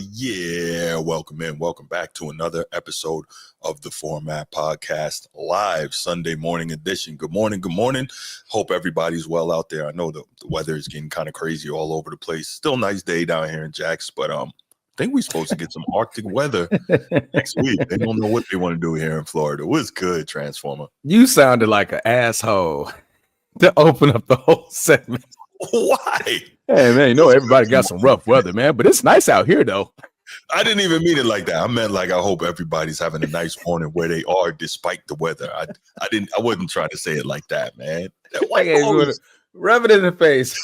Yeah, welcome back to another episode of the Format Podcast live Sunday morning edition. Good morning. Hope everybody's well out there. I know the weather is getting kind of crazy all over the place. Still a nice day down here in Jax, but I think we're supposed to get some Arctic weather next week. They don't know what they want to do here in Florida. What's good, Transformer? You sounded like an asshole to open up the whole segment. Why? Hey, man, you know everybody got some rough weather, man, but it's nice out here, though. I didn't even mean it like that. I meant like I hope everybody's having a nice morning where they are despite the weather. I wasn't trying to say it like that, man. Rub it in the face.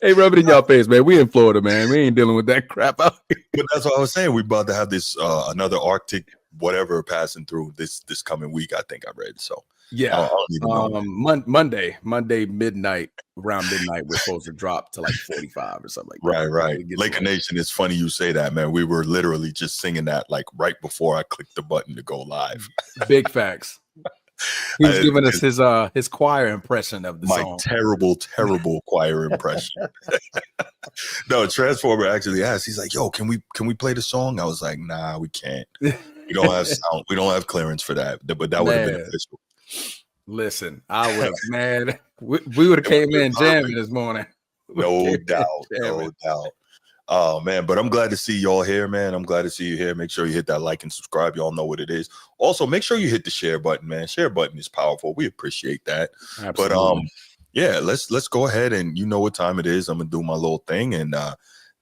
Hey, rub it in y'all face, man. We in Florida, man. We ain't dealing with that crap out here. But that's what I was saying. We're about to have this another Arctic whatever passing through this coming week, I think I read. So yeah, Monday midnight, around midnight, we're supposed to drop to like 45 or something like that. Right. Laker Nation, it's funny you say that, man. We were literally just singing that like right before I clicked the button to go live. Big facts. He's giving us his choir impression of the song. Terrible choir impression. No, Transformer actually asked. He's like, "Yo, can we play the song?" I was like, "Nah, we can't. We don't have sound. We don't have clearance for that." But that would have been official. Listen, I would have, man. We would have came in jamming this morning. No doubt. Oh, man, but I'm glad to see y'all here, man. I'm glad to see you here. Make sure you hit that like and subscribe. Y'all know what it is. Also, make sure you hit the share button, man. Share button is powerful. We appreciate that. Absolutely. But yeah, let's go ahead and you know what time it is. I'm gonna do my little thing, and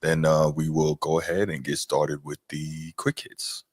then we will go ahead and get started with the quick hits.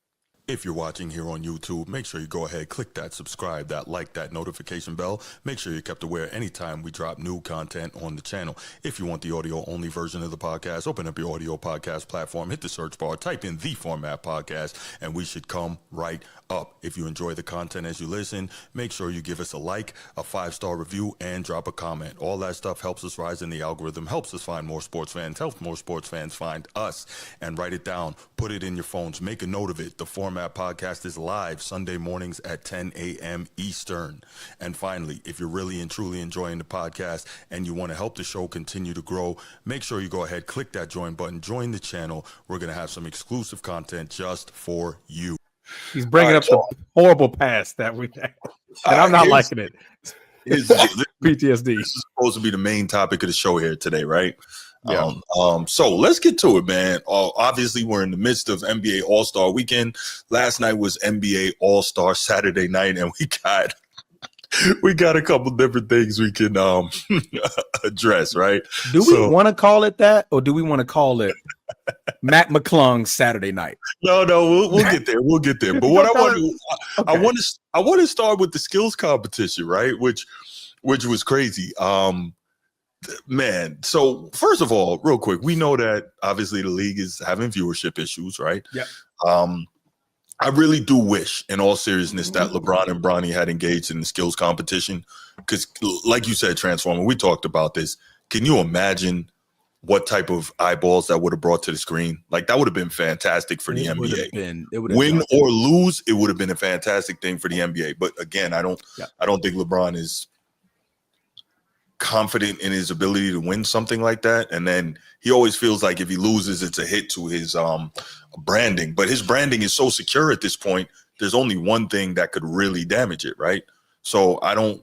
If you're watching here on YouTube, make sure you go ahead, click that subscribe, that like, that notification bell. Make sure you're kept aware anytime we drop new content on the channel. If you want the audio-only version of the podcast, open up your audio podcast platform, hit the search bar, type in The Format Podcast, and we should come right up. If you enjoy the content as you listen, make sure you give us a like, a 5-star review, and drop a comment. All that stuff helps us rise in the algorithm, helps us find more sports fans, helps more sports fans find us, and write it down, put it in your phones, make a note of it. The Format Podcast is live Sunday mornings at 10 a.m. Eastern. And finally, if you're really and truly enjoying the podcast and you want to help the show continue to grow, make sure you go ahead, click that join button, join the channel. We're going to have some exclusive content just for you. He's bringing up the horrible past that we had, and I'm not liking it. PTSD. This is supposed to be the main topic of the show here today, right? Yeah. So let's get to it, man. Obviously, we're in the midst of NBA All-Star Weekend. Last night was NBA All-Star Saturday night, and we got a couple different things we can address, right? Do we want to call it that, or do we want to call it Matt McClung Saturday night? No, we'll get there. We'll get there. But what I want to start with the skills competition, right? Which was crazy. Man, so first of all, real quick, we know that obviously the league is having viewership issues, right? Yeah. I really do wish, in all seriousness, that LeBron and Bronny had engaged in the skills competition because, like you said, Transformer, we talked about this. Can you imagine what type of eyeballs that would have brought to the screen? Like, that would have been fantastic for the NBA. Win or lose, it would have been a fantastic thing for the NBA. But again, I don't think LeBron is confident in his ability to win something like that, and then he always feels like if he loses, it's a hit to his branding. But his branding is so secure at this point. There's only one thing that could really damage it, right? So I don't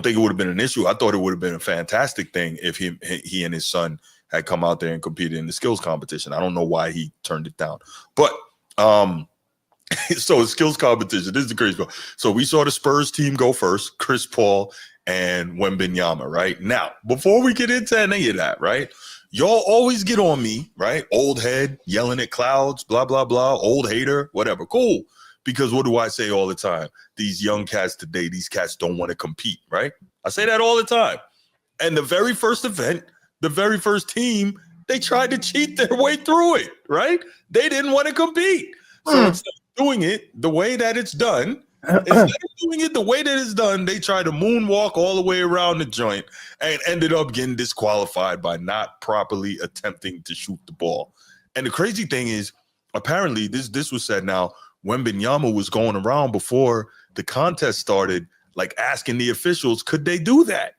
think it would have been an issue. I thought it would have been a fantastic thing if he and his son had come out there and competed in the skills competition. I don't know why he turned it down, but so skills competition. This is the crazy part. So we saw the Spurs team go first, Chris Paul and Wembanyama, right? Now, before we get into any of that, right? Y'all always get on me, right? Old head, yelling at clouds, blah, blah, blah, old hater, whatever. Cool. Because what do I say all the time? These young cats today, these cats don't want to compete, right? I say that all the time. And the very first event, the very first team, they tried to cheat their way through it, right? They didn't want to compete. So instead of doing it the way that it's done, they tried to moonwalk all the way around the joint and ended up getting disqualified by not properly attempting to shoot the ball. And the crazy thing is, apparently, this was said now, Wembanyama was going around before the contest started, like asking the officials, could they do that?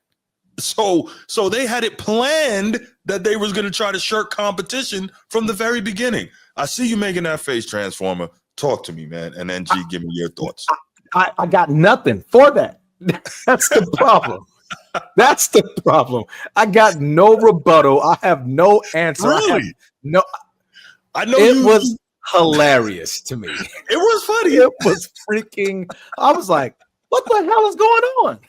So they had it planned that they was going to try to shirk competition from the very beginning. I see you making that face, Transformer. Talk to me, man. And then G, give me your thoughts. I got nothing for that. That's the problem. That's the problem. I got no rebuttal. I have no answer. Really? I know it was hilarious to me. It was funny. It was freaking. I was like, what the hell is going on?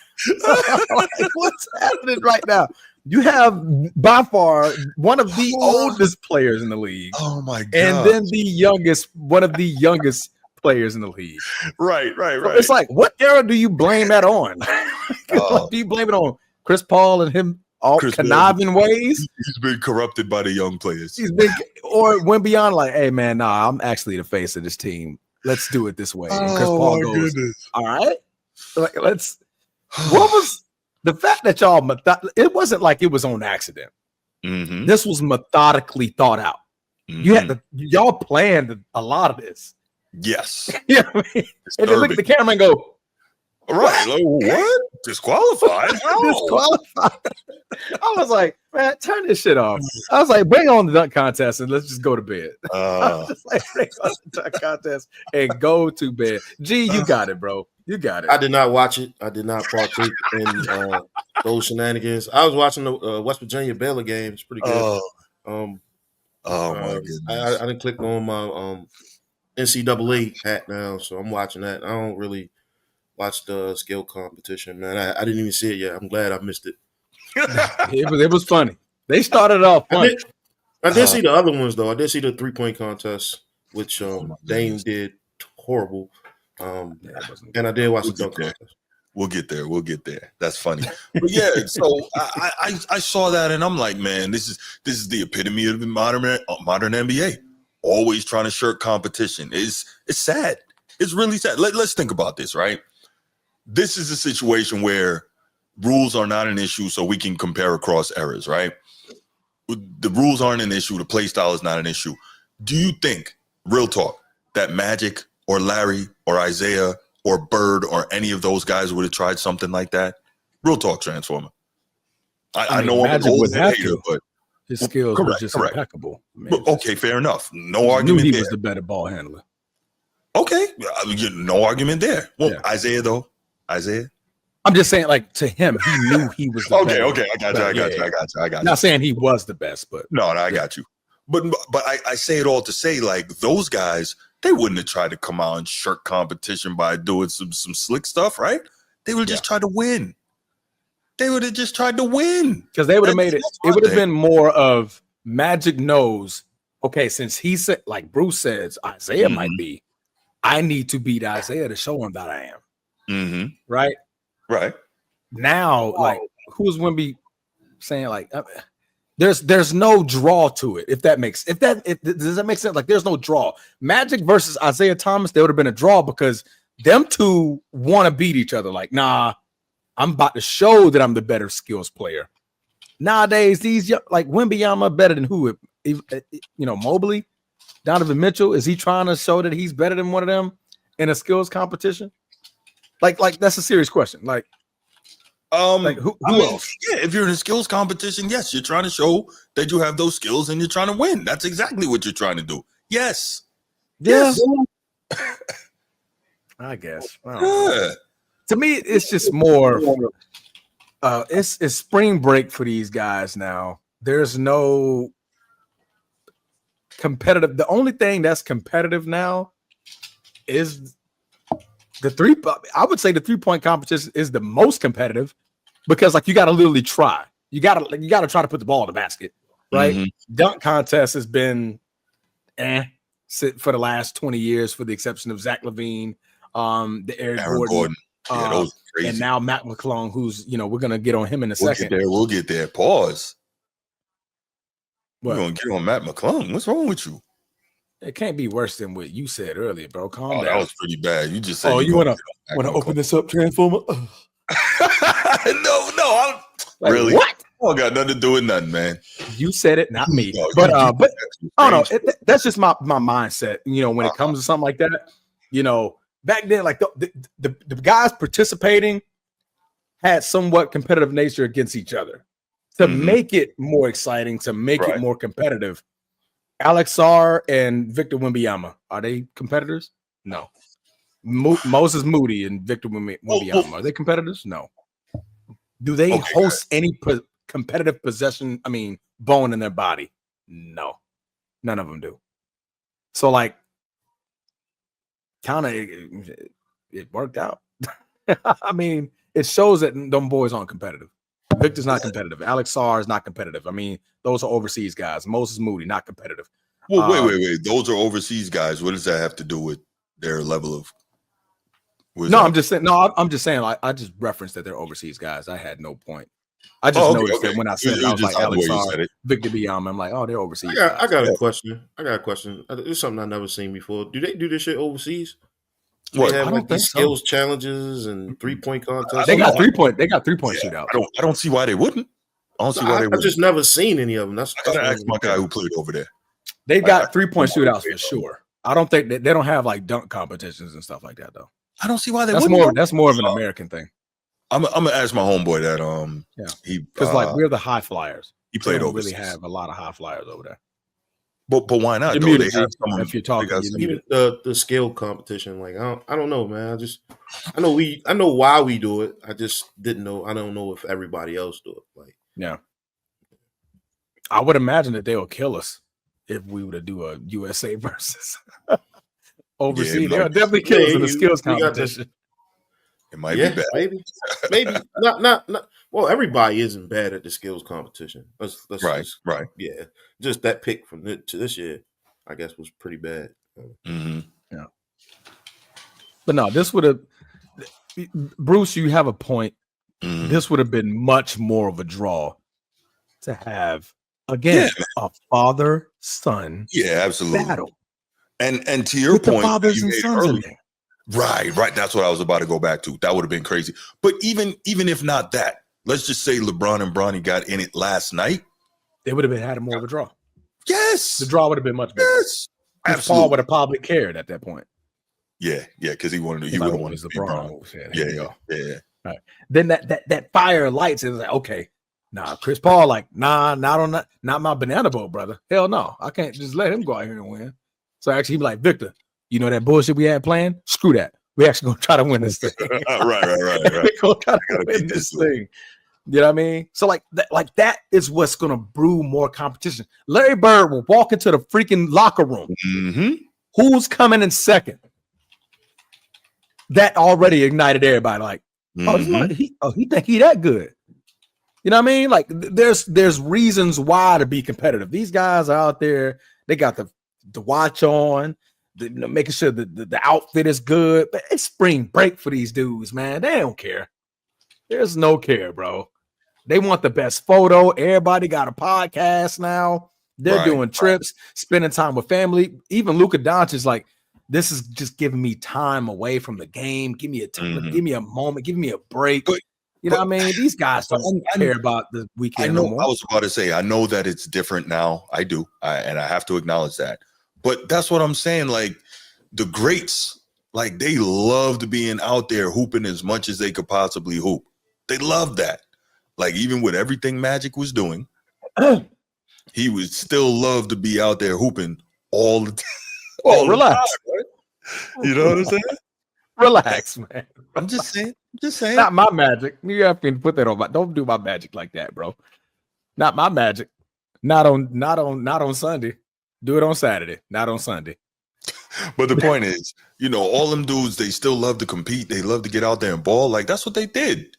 Like, what's happening right now? You have by far one of the oldest players in the league. Oh my god! And then one of the youngest players in the league. Right. So it's like, what era do you blame that on? Do you blame it on Chris Paul and him all conniving ways? He's been corrupted by the young players. Or went beyond like, hey man, nah, I'm actually the face of this team. Let's do it this way. And Chris Paul goes, all right, like let's. What was the fact that y'all? It wasn't like it was on accident. Mm-hmm. This was methodically thought out. Mm-hmm. Y'all planned a lot of this. Yes. Yeah. I mean, and then look at the camera and go, right. Like, what? Disqualified? Disqualified. I was like, man, turn this shit off. I was like, bring on the dunk contest and let's just go to bed. I was just like, bring on the dunk contest and go to bed. G, you got it, bro. You got it. I did not watch it. I did not partake in those shenanigans. I was watching the West Virginia Baylor game. It's pretty good. Oh my goodness. I didn't click on my NCAA hat now, so I'm watching that. I don't really watch the skill competition, man. I didn't even see it yet. I'm glad I missed it. It was funny. They started off funny. I did see the other ones though. I did see the 3-point contest, which Dame did horrible. And I did watch the dunk contest. We'll get there. That's funny. But yeah, so I saw that and I'm like, man, this is the epitome of the modern NBA. Always trying to shirk competition. It's sad. It's really sad. Let's think about this, right? This is a situation where rules are not an issue, so we can compare across eras, right? The rules aren't an issue. The play style is not an issue. Do you think, real talk, that Magic or Larry or Isaiah or Bird or any of those guys would have tried something like that? Real talk, Transformer. I know Magic I'm an would have hater, to. but his skills were just impeccable. Okay, fair enough. No argument he there. was the better ball handler. Okay, no argument there. Well, yeah. Isaiah. I'm just saying, like, to him, he knew he was the best. Okay, I got you. Not saying he was the best, but no, I got you. But I say it all to say, like, those guys, they wouldn't have tried to come out and shirk competition by doing some slick stuff, right? They would just try to win. They would have just tried to win. Because they would have made it. It would have been more of Magic knows, okay, since he said, like Bruce says, Isaiah might be, I need to beat Isaiah to show him that I am. Mm-hmm. Right? Right. Now, like, who's Wemby saying, like, there's no draw to it, if that makes does that make sense? Like, there's no draw. Magic versus Isaiah Thomas, there would have been a draw because them two want to beat each other. Like, nah, I'm about to show that I'm the better skills player. Nowadays, these like Wembanyama better than who? Mobley, Donovan Mitchell. Is he trying to show that he's better than one of them in a skills competition? Like that's a serious question. Like who else? Yeah, if you're in a skills competition, yes, you're trying to show that you have those skills and you're trying to win. That's exactly what you're trying to do. Yes. Yes. I guess. I To me, it's just more. It's spring break for these guys now. There's no competitive. The only thing that's competitive now is the three. I would say the 3-point competition is the most competitive because, like, you got to literally try. You got to try to put the ball in the basket, right? Mm-hmm. Dunk contest has been for the last 20 years, for the exception of Zach LaVine, the Eric Gordon. Those are crazy. And now Matt McClung, who's, we're going to get on him in a second. We'll get there. Pause. What? We're going to get on Matt McClung. What's wrong with you? It can't be worse than what you said earlier, bro. Calm down. That was pretty bad. You just said, you want to open this up, Transformer? No. Like, really? What? Oh, got nothing to do with nothing, man. You said it, not me. But I don't know. That's just my mindset. When it comes to something like that, back then, like the guys participating, had somewhat competitive nature against each other. To make it more exciting, to make it more competitive, Alex R and Victor Wembanyama, are they competitors? No. Moses Moody and Victor Wembanyama, are they competitors? No. Do they host any competitive possession? I mean, bone in their body? No, none of them do. So, like, kind of, it worked out. I mean, it shows that them boys aren't competitive. Victor's not competitive. Alex R is not competitive. I mean, those are overseas guys. Moses Moody, not competitive. Well, wait. Those are overseas guys. What does that have to do with their level of? No, I'm just saying. No, I'm just saying. I just referenced that they're overseas guys. I had no point. I just noticed that when I said it, I was like Alex R, Victor Wembanyama. I'm like, oh, they're overseas. I got a question. It's something I've never seen before. Do they do this shit overseas? What? They have like these skills challenges and 3-point contests. They got 3-point. They got 3-point shootout. I don't see why they wouldn't. I don't see why they wouldn't. I've just never seen any of them. I gotta ask my guy who played over there. They got 3-point shootouts for sure. I don't think they don't have like dunk competitions and stuff like that though. I don't see why they wouldn't. That's more of an American thing. I'm gonna ask my homeboy that because like we're the high flyers. He played over. Really have a lot of high flyers over there. But why not? They have if you're talking, even the skill competition, like I don't know, man. I know why we do it. I just didn't know. I don't know if everybody else do it. Like, yeah, I would imagine that they will kill us if we were to do a USA versus overseas. They'll definitely kill us in the skills competition. It might be bad. Maybe not. Well, everybody isn't bad at the skills competition. Let's right. Yeah, just that pick from to this year, I guess, was pretty bad. Yeah, but no, this would have. Bruce, you have a point. This would have been much more of a draw to have again a father-son absolutely battle. And to your with point, the fathers and sons in there. Right. That's what I was about to go back to. That would have been crazy. But even if not that, let's just say LeBron and Bronny got in it last night. They would have had more of a draw. Yes. The draw would have been much bigger. Yes. Absolutely. Paul would have probably cared at that point. Yeah, because he would have wanted to be LeBron. Yeah. All right. Then that fire lights is like, okay, Chris Paul, like, not my banana boat, brother. Hell no. I can't just let him go out here and win. So actually he'd be like, Victor, you know that bullshit we had planned? Screw that. We actually gonna try to win this thing. Right. We're gonna try to win this thing. You know what I mean? So like that is what's gonna brew more competition. Larry Bird will walk into the freaking locker room. Who's coming in second? That already ignited everybody. Like, he think he that good. You know what I mean? Like, there's reasons why to be competitive. These guys are out there. They got the watch on. Making sure the outfit is good, but it's spring break for these dudes, man. They don't care. There's no care, bro. They want the best photo. Everybody got a podcast now. They're doing trips, spending time with family. Even Luka Doncic is like, this is just giving me time away from the game. Give me a time, give me a moment, give me a break. But, you know what I mean? These guys don't care about the weekend. I know. No more. I was about to say, I know that it's different now. I do, and I have to acknowledge that. But that's what I'm saying. Like the greats, like they loved being out there hooping as much as they could possibly hoop. They loved that. Like even with everything Magic was doing, he would still love to be out there hooping all the time. Oh, relax. Time, right? You know what I'm saying? Relax, man. I'm just saying. Not my Magic. You have to put that on my. Don't do my Magic like that, bro. Not my Magic. Not on Sunday. Do it on Saturday, not on Sunday. But the point is, all them dudes, they still love to compete. They love to get out there and ball. Like that's what they did.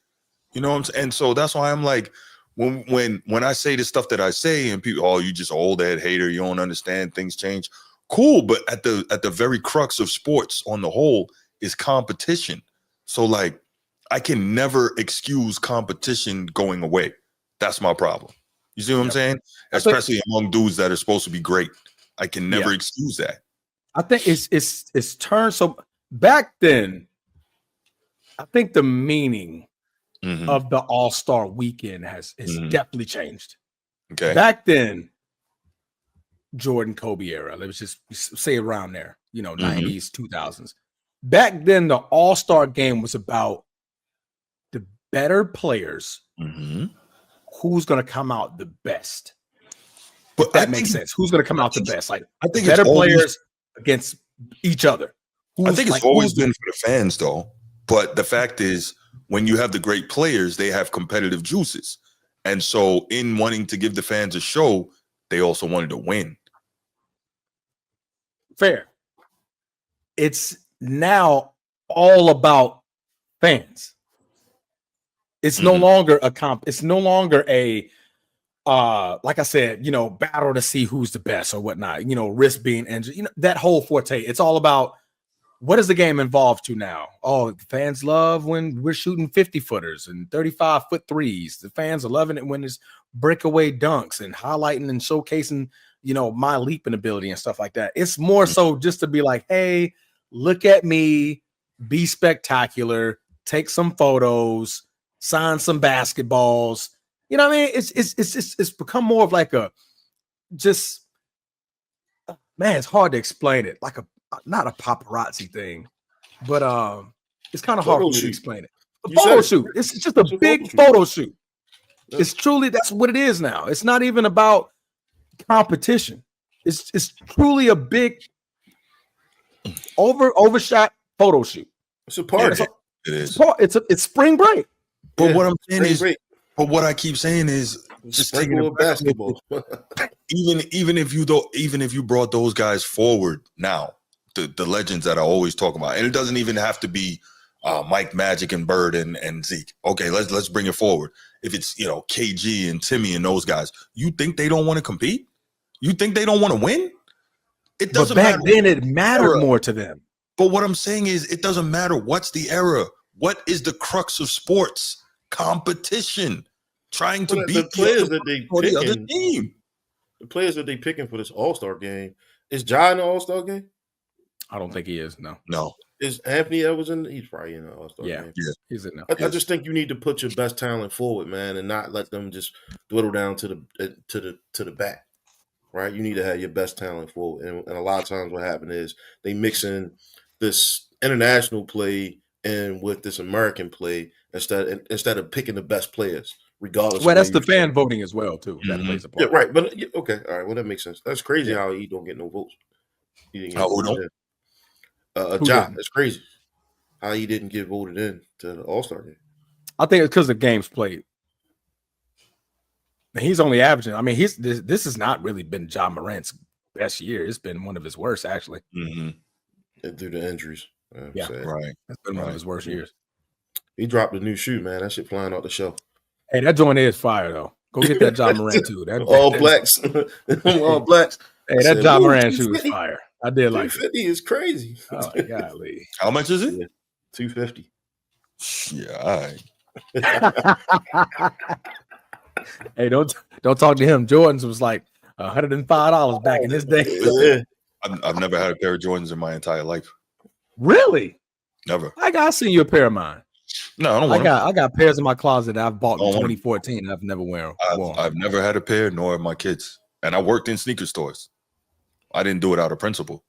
You know what I'm saying? And so that's why I'm like, when I say the stuff that I say, and people, you just old head hater, you don't understand, things change. Cool, but at the very crux of sports on the whole is competition. So like, I can never excuse competition going away. That's my problem. You see what I'm saying? Especially among dudes that are supposed to be great. I can never excuse that. I think it's turned. So back then, I think the meaning of the All-Star weekend has definitely changed. Okay. Back then, Jordan Kobe era, let's just say around there, 90s, 2000s. Back then, the All-Star game was about the better players, who's going to come out the best? But that makes sense. Who's going to come out the best? Like, I think better players against each other. I think it's always been for the fans, though. But the fact is, when you have the great players, they have competitive juices. And so in wanting to give the fans a show, they also wanted to win. Fair. It's now all about fans. It's no longer a comp. It's no longer a like I said, battle to see who's the best or whatnot, risk being injured, that whole forte. It's all about what is the game involved to now? Oh, fans love when we're shooting 50-footers and 35-foot threes. The fans are loving it when it's breakaway dunks and highlighting and showcasing, my leaping ability and stuff like that. It's more so just to be like, hey, look at me, be spectacular, take some photos, sign some basketballs. You know what I mean? It's become more of like it's hard to explain it. Like not a paparazzi thing, but it's kind of hard for me to explain it. A photo shoot. It's just a big photo shoot. It's truly, that's what it is now. It's not even about competition. It's truly a big overshot photo shoot. It's a party. It is. It's spring break. But what I'm saying is, but what I keep saying is, just taking a basketball. even if you brought those guys forward now, the legends that I always talk about, and it doesn't even have to be Mike, Magic, and Bird and Zeke. Okay, let's bring it forward. If it's KG and Timmy and those guys, you think they don't want to compete? You think they don't want to win? It doesn't. But back then, it mattered more to them. But what I'm saying is, it doesn't matter what's the era. What is the crux of sports? Competition. Trying to beat the players that they picking, the other team. The players that they picking for this All-Star game. Is Ja in the All-Star game? I don't think he is. No. Is Anthony Edwards in? He's probably in the All-Star game. Yeah, he's in there. I just think you need to put your best talent forward, man, and not let them just dwindle down to the back. Right? You need to have your best talent forward, and a lot of times what happens is they mix in this international play and with this American play instead of picking the best players, regardless. Well, that's the fan voting as well too. Mm-hmm. That plays a part. Yeah, right. But okay, all right. Well, that makes sense. That's crazy how he don't get no votes. He didn't get voted in. Ja, that's crazy. How he didn't get voted in to the All-Star game. I think it's because the game's played. And he's only averaging. I mean, this has not really been Ja Morant's best year. It's been one of his worst, actually. Mm-hmm. Due to injuries. Yeah, right. That's been one of his worst years. He dropped a new shoe, man. That shit flying off the shelf. Hey, that joint is fire though. Go get that Ja Morant too. All blacks. All blacks. Hey, that Ja Morant shoe is fire. I did like it. 250 is crazy. Oh my golly. How much is it? Yeah, 250. Yeah, all right. Hey, don't talk to him. Jordan's was like $105 back in his day. Yeah. I've never had a pair of Jordans in my entire life. Really? Never. I seen you a pair of mine. No, I don't want I got pairs in my closet that I've bought in 2014 and I've never worn. I've never had a pair, nor have my kids. And I worked in sneaker stores. I didn't do it out of principle.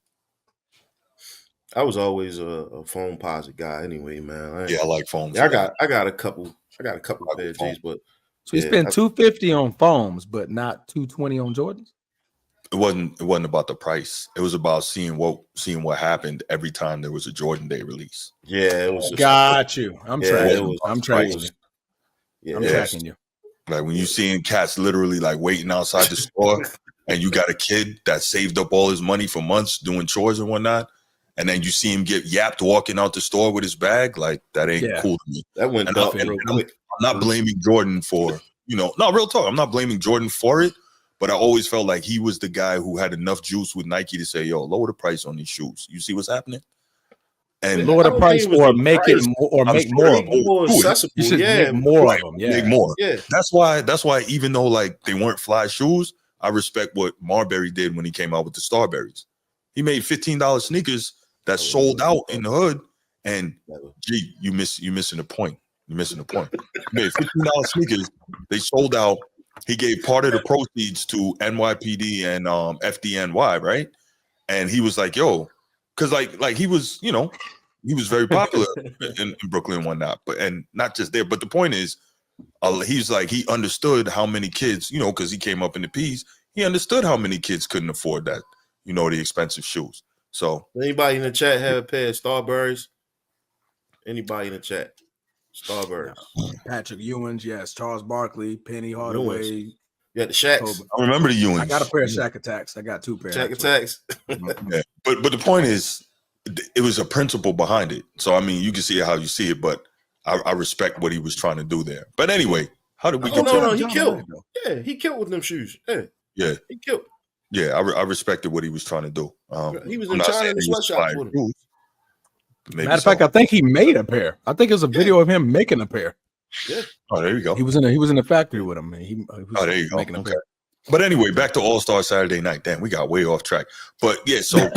I was always a foam posit guy anyway, man. I like foams. Yeah, I got a couple pair of G's, but so you spent $250 on foams, but not $220 on Jordans? It wasn't about the price. It was about seeing what happened every time there was a Jordan Day release. Yeah, it was. Got you. I'm tracking. I'm tracking you. Yeah, I'm tracking you. Like when you seeing cats literally like waiting outside the store, and you got a kid that saved up all his money for months doing chores and whatnot, and then you see him get yapped walking out the store with his bag. Like that ain't cool to me. That went up real quick. I'm not blaming Jordan for no real talk. I'm not blaming Jordan for it. But I always felt like he was the guy who had enough juice with Nike to say, yo, lower the price on these shoes. You see what's happening? And lower the price or make it more, or make more of them. More accessible. You should make more of them. Yeah. Make more. Yeah. That's why even though like they weren't fly shoes, I respect what Marbury did when he came out with the Starberries. He made $15 sneakers that sold out in the hood. And gee, you're missing the point. You're missing the point. He made $15 sneakers. They sold out. He gave part of the proceeds to NYPD and FDNY, right? And he was like, yo, because like he was, He was very popular in Brooklyn and whatnot, and not just there. But the point is, he's like, he understood how many kids, because he came up in the P's. He understood how many kids couldn't afford that, the expensive shoes. So anybody in the chat have a pair of Starburys? Anybody in the chat? Starburys. No. Patrick Ewings, yes. Charles Barkley, Penny Hardaway. Yeah, the Shaqs. I remember the Ewings. I got a pair of Shaq Attacks. I got 2 pairs. Shaq Attacks. Yeah. But the point is, it was a principle behind it. So, I mean, you can see it how you see it, but I respect what he was trying to do there. But anyway, how did we get to No, he killed. Yeah, he killed with them shoes. Yeah, he killed. Yeah, I respected what he was trying to do. He was in China in the sweatshop with him. Matter of fact, I think he made a pair. I think it was a video of him making a pair. Yeah. Oh, there you go. He was in the factory with him. He was there you go. Making a pair. But anyway, back to All-Star Saturday night. Damn, we got way off track. But yeah, so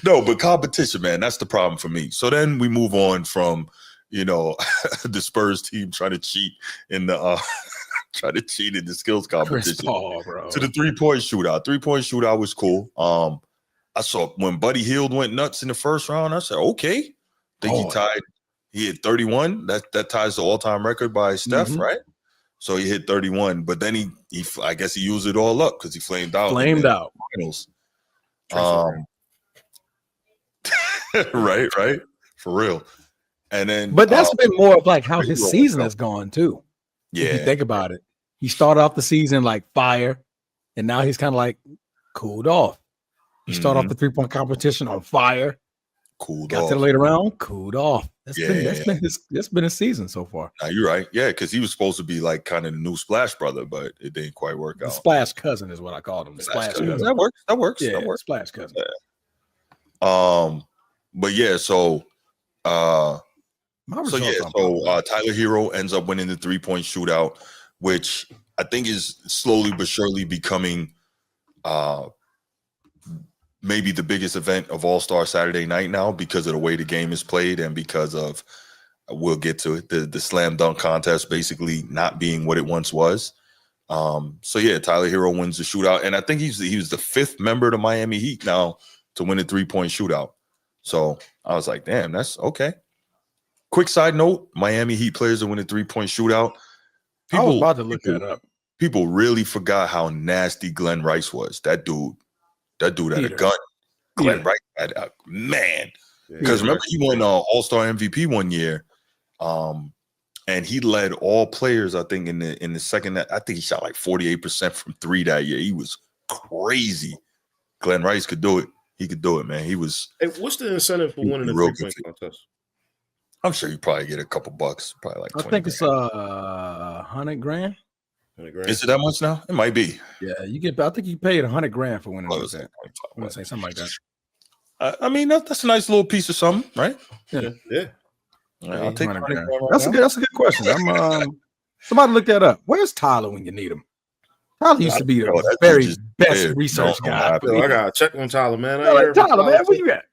no, but competition, man, that's the problem for me. So then we move on from, the Spurs team trying to cheat in the skills competition to the 3-point shootout. 3-point shootout was cool. I saw when Buddy Hield went nuts in the first round. I said, okay. He hit 31. That ties the all-time record by Steph, right? So he hit 31, but then he I guess he used it all up because he flamed out. Finals. Right. For real. And then but that's been more of like how his season has gone too. Yeah. If you think about it. He started off the season like fire, and now he's kind of like cooled off. He started off the 3-point competition on fire. Got to the later round, cooled off. That's been his season so far. Nah, you're right. Yeah, because he was supposed to be like kind of the new Splash brother, but it didn't quite work out. The Splash cousin is what I called him. The Splash cousin. That works. Yeah, that works. Splash cousin. Yeah. But yeah, so Tyler Hero ends up winning the 3-point shootout, which I think is slowly but surely becoming maybe the biggest event of All-Star Saturday night now because of the way the game is played and because of, we'll get to it, the slam dunk contest basically not being what it once was. So yeah, Tyler Hero wins the shootout, and I think he was the 5th member of the Miami Heat now to win a 3-point shootout. So I was like, damn, that's okay. Quick side note, Miami Heat players that win a 3-point shootout. I was about to look that up. People really forgot how nasty Glenn Rice was. That dude had a gun. Glenn Rice had a man. Because remember, he won All-Star MVP one year. And he led all players, I think, in the second. I think he shot like 48% from 3 that year. He was crazy. Glenn Rice could do it. He could do it, man. He was. Hey, what's the incentive for winning the 3-point contest? I'm sure you probably get a couple bucks, probably like 20 I think it's $100 grand. Is it that much now? It might be. Yeah, I think you paid $100 grand for winning this event. I'm gonna say something like that. I mean, that's a nice little piece of something, right? Yeah. I'll take $100 grand. That's a good question. Somebody look that up. Where's Tyler when you need him? Tyler used to be the very best research guy. I gotta check on Tyler, man. Tyler, man, where you at?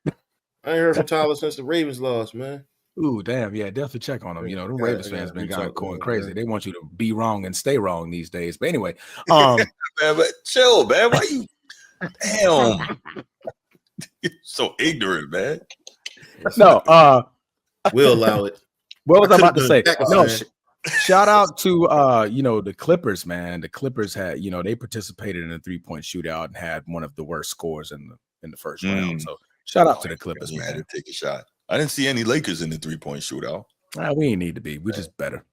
I ain't heard from Tyler since the Ravens lost, man. Ooh, damn, yeah, definitely check on them. The Ravens fans been going crazy. They want you to be wrong and stay wrong these days. But anyway, man, but chill, man. Why you? Damn, you're so ignorant, man. No, we'll allow it. What was I about to say? No, shout out to the Clippers, man. The Clippers had, they participated in a 3-point shootout and had one of the worst scores in the first round. So shout out to the Clippers, man. Had to take a shot. I didn't see any Lakers in the 3-point shootout. We ain't need to be. We just better.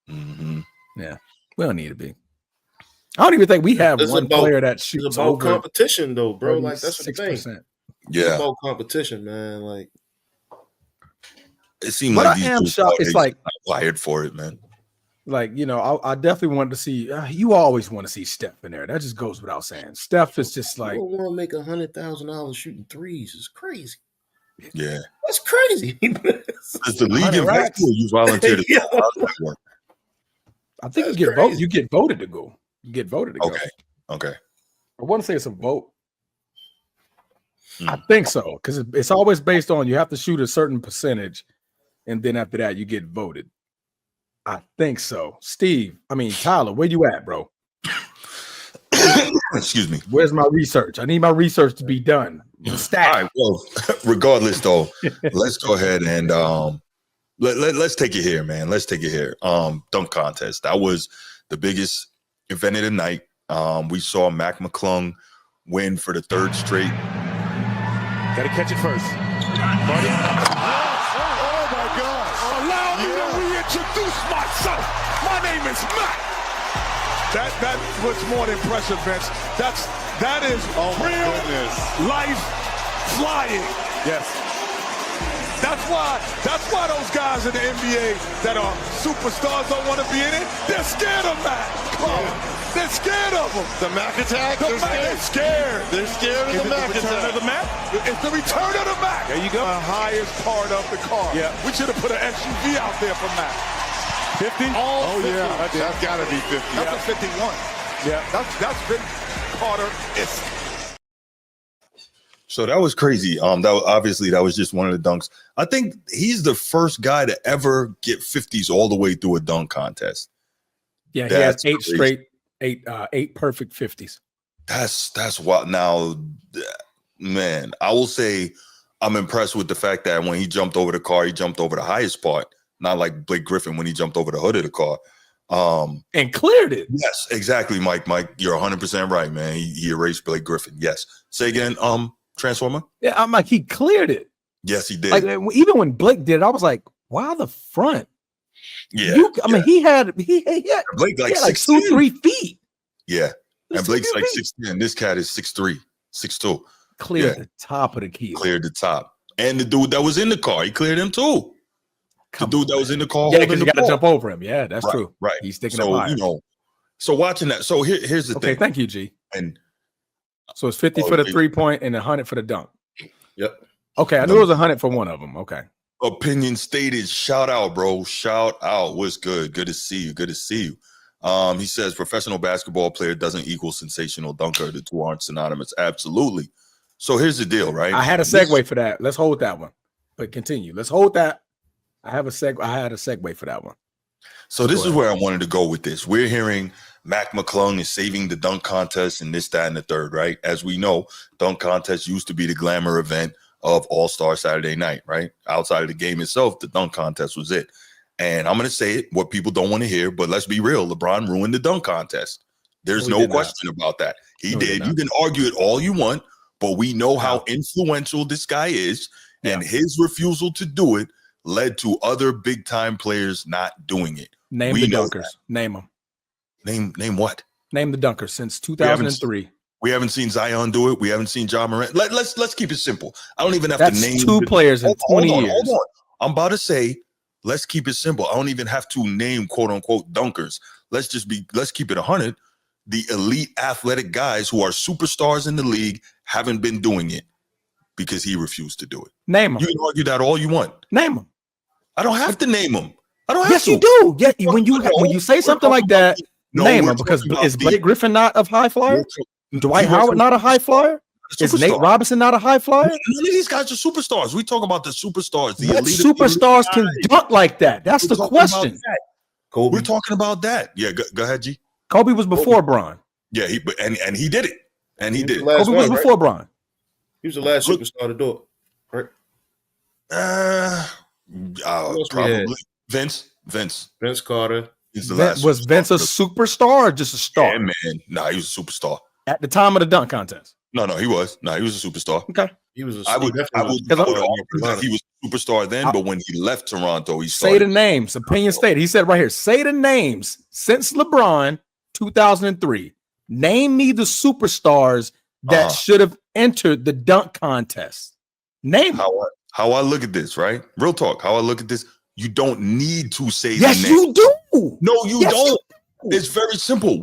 Yeah, we don't need to be. I don't even think we have one player that shoots it's about over competition, though, bro. Like that's the thing. Yeah, it's about competition, man. Like it seemed but like I am shocked. It's like wired for it, man. Like I definitely wanted to see. You always want to see Steph in there. That just goes without saying. Steph is just like you don't want to make $100,000 shooting threes. It's crazy. Yeah, that's crazy. It's the league invite you. You volunteer to I think you get voted. You get voted to go. You get voted to go. Okay. I want to say it's a vote. I think so because it's always based on you have to shoot a certain percentage, and then after that you get voted. I think so. Tyler, where you at, bro? Excuse me. Where's my research? I need my research to be done. All right. Well, regardless, though, let's go ahead and let's take it here, man. Let's take it here. Dunk contest. That was the biggest event of the night. We saw Mac McClung win for the third straight. Got to catch it first. Buddy. Oh my gosh. Allow me to reintroduce myself. My name is Mac. That was more than impressive, Vince. That is real life flying. Yes. That's why those guys in the NBA that are superstars don't want to be in it. They're scared of Mac. They're scared of him. The Mac attack? They're scared. They're scared of the Mac attack. Of the Mac? It's the return of the Mac. There you go. The highest part of the car. Yeah. We should have put an SUV out there for Mac. 50? Oh, 50. Yeah. That's got to be 50. That's a 51. Yeah. That's been Carter-esque. So that was crazy. That was just one of the dunks. I think he's the first guy to ever get 50s all the way through a dunk contest. Yeah, he has eight perfect 50s. That's what now, man. I will say I'm impressed with the fact that when he jumped over the car, he jumped over the highest part, not like Blake Griffin when he jumped over the hood of the car. And cleared it. Yes, exactly, Mike. You're 100% right, man. He erased Blake Griffin. Yes. Say again, Transformer? Yeah, I'm like, he cleared it. Yes, he did. Like, even when Blake did it, I was like, wow, the front. Yeah. Mean, he had Blake like 2-3 feet. Yeah. And Blake's like 6'10". This cat is 6'3", 6'2". Cleared the top of the key. Cleared the top. And the dude that was in the car, he cleared him too. The dude that was in the car. Yeah, because you got to jump over him. Yeah, that's true. Right. He's sticking up high. So watching that. So here's the thing. Okay, thank you, G. And so it's 50 for the 3-point and 100 for the dunk. Yep. Okay, I knew it was 100 for one of them. Okay. Opinion stated. Shout out, bro. Shout out. What's good? Good to see you. Good to see you. He says professional basketball player doesn't equal sensational dunker. The two aren't synonymous. Absolutely. So here's the deal, right? I had a segue for that. Let's hold that one. But continue. Let's hold that. I had a segue for that one. So this is where I wanted to go with this. We're hearing Mac McClung is saving the dunk contest and this, that, and the third, right? As we know, dunk contest used to be the glamour event of All-Star Saturday night, right? Outside of the game itself, the dunk contest was it. And I'm going to say it, what people don't want to hear, but let's be real. LeBron ruined the dunk contest. There's no question about that. He did. You can argue it all you want, but we know how influential this guy is, and his refusal to do it led to other big-time players not doing it. Name the dunkers. Name them. Name what? Name the dunkers since 2003. We haven't seen Zion do it. We haven't seen Ja Morant. Let's keep it simple. I don't even have to name two players in 20 years. Hold on. I'm about to say, let's keep it simple. I don't even have to name quote unquote dunkers. Let's keep it 100. The elite athletic guys who are superstars in the league haven't been doing it because he refused to do it. Name them. You can argue that all you want. Name them. I don't have to name them. I don't have yes, to. you do. Yeah, when you say something like that, name them, because is Blake Griffin not a high flyer? Dwight Howard not a high flyer? Is Nate Robinson not a high flyer? None of these guys are superstars. We talk about the superstars. The elite superstars can dunk like that? That's the question. Kobe. We're talking about that. Yeah, go ahead, G. Kobe was before Bron. Yeah, he did it. And he did. Kobe was before Bron. He was the last superstar to do it, right? Probably Vince Carter. He's the last. Was Vince a superstar or just a star? Yeah, man. Nah, he was a superstar at the time of the dunk contest. No, he was. No, he was a superstar. Okay, he was. I would argue that he was a superstar then, but when he left Toronto, he started. Say the names. Opinion stated. He said right here. Say the names since LeBron 2003. Name me the superstars that should have entered the dunk contest. Name how I look at this, right? Real talk. How I look at this. You don't need to say yes, the name. You do. No, you don't. It's very simple.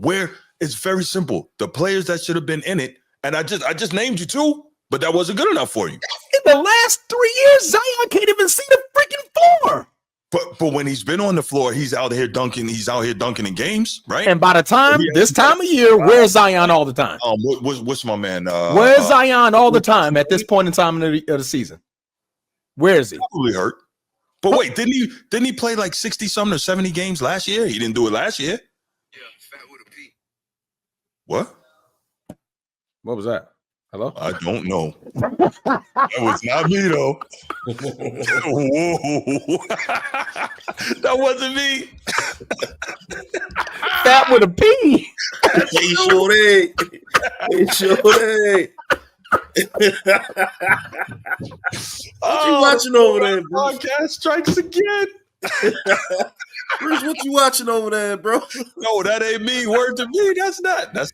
It's very simple. The players that should have been in it, and I just named you two, but that wasn't good enough for you. In the last 3 years, Zion can't even see the freaking floor. But when he's been on the floor, he's out here dunking. He's out here dunking in games, right? And by the time this time of year, where's Zion all the time? What's my man? Where's Zion all the time at this point in time of the season? Where is he? Probably hurt. But wait, didn't he play like 60-something or 70 games last year? He didn't do it last year. Yeah, fat with a P. What? What was that? Hello? I don't know. That was not me though. Whoa. That wasn't me. Fat with a P. He sure did. He sure did. What you watching over there, Bruce? Podcast strikes again. Bruce, what you watching over there, bro? No, that ain't me. Word to me. That's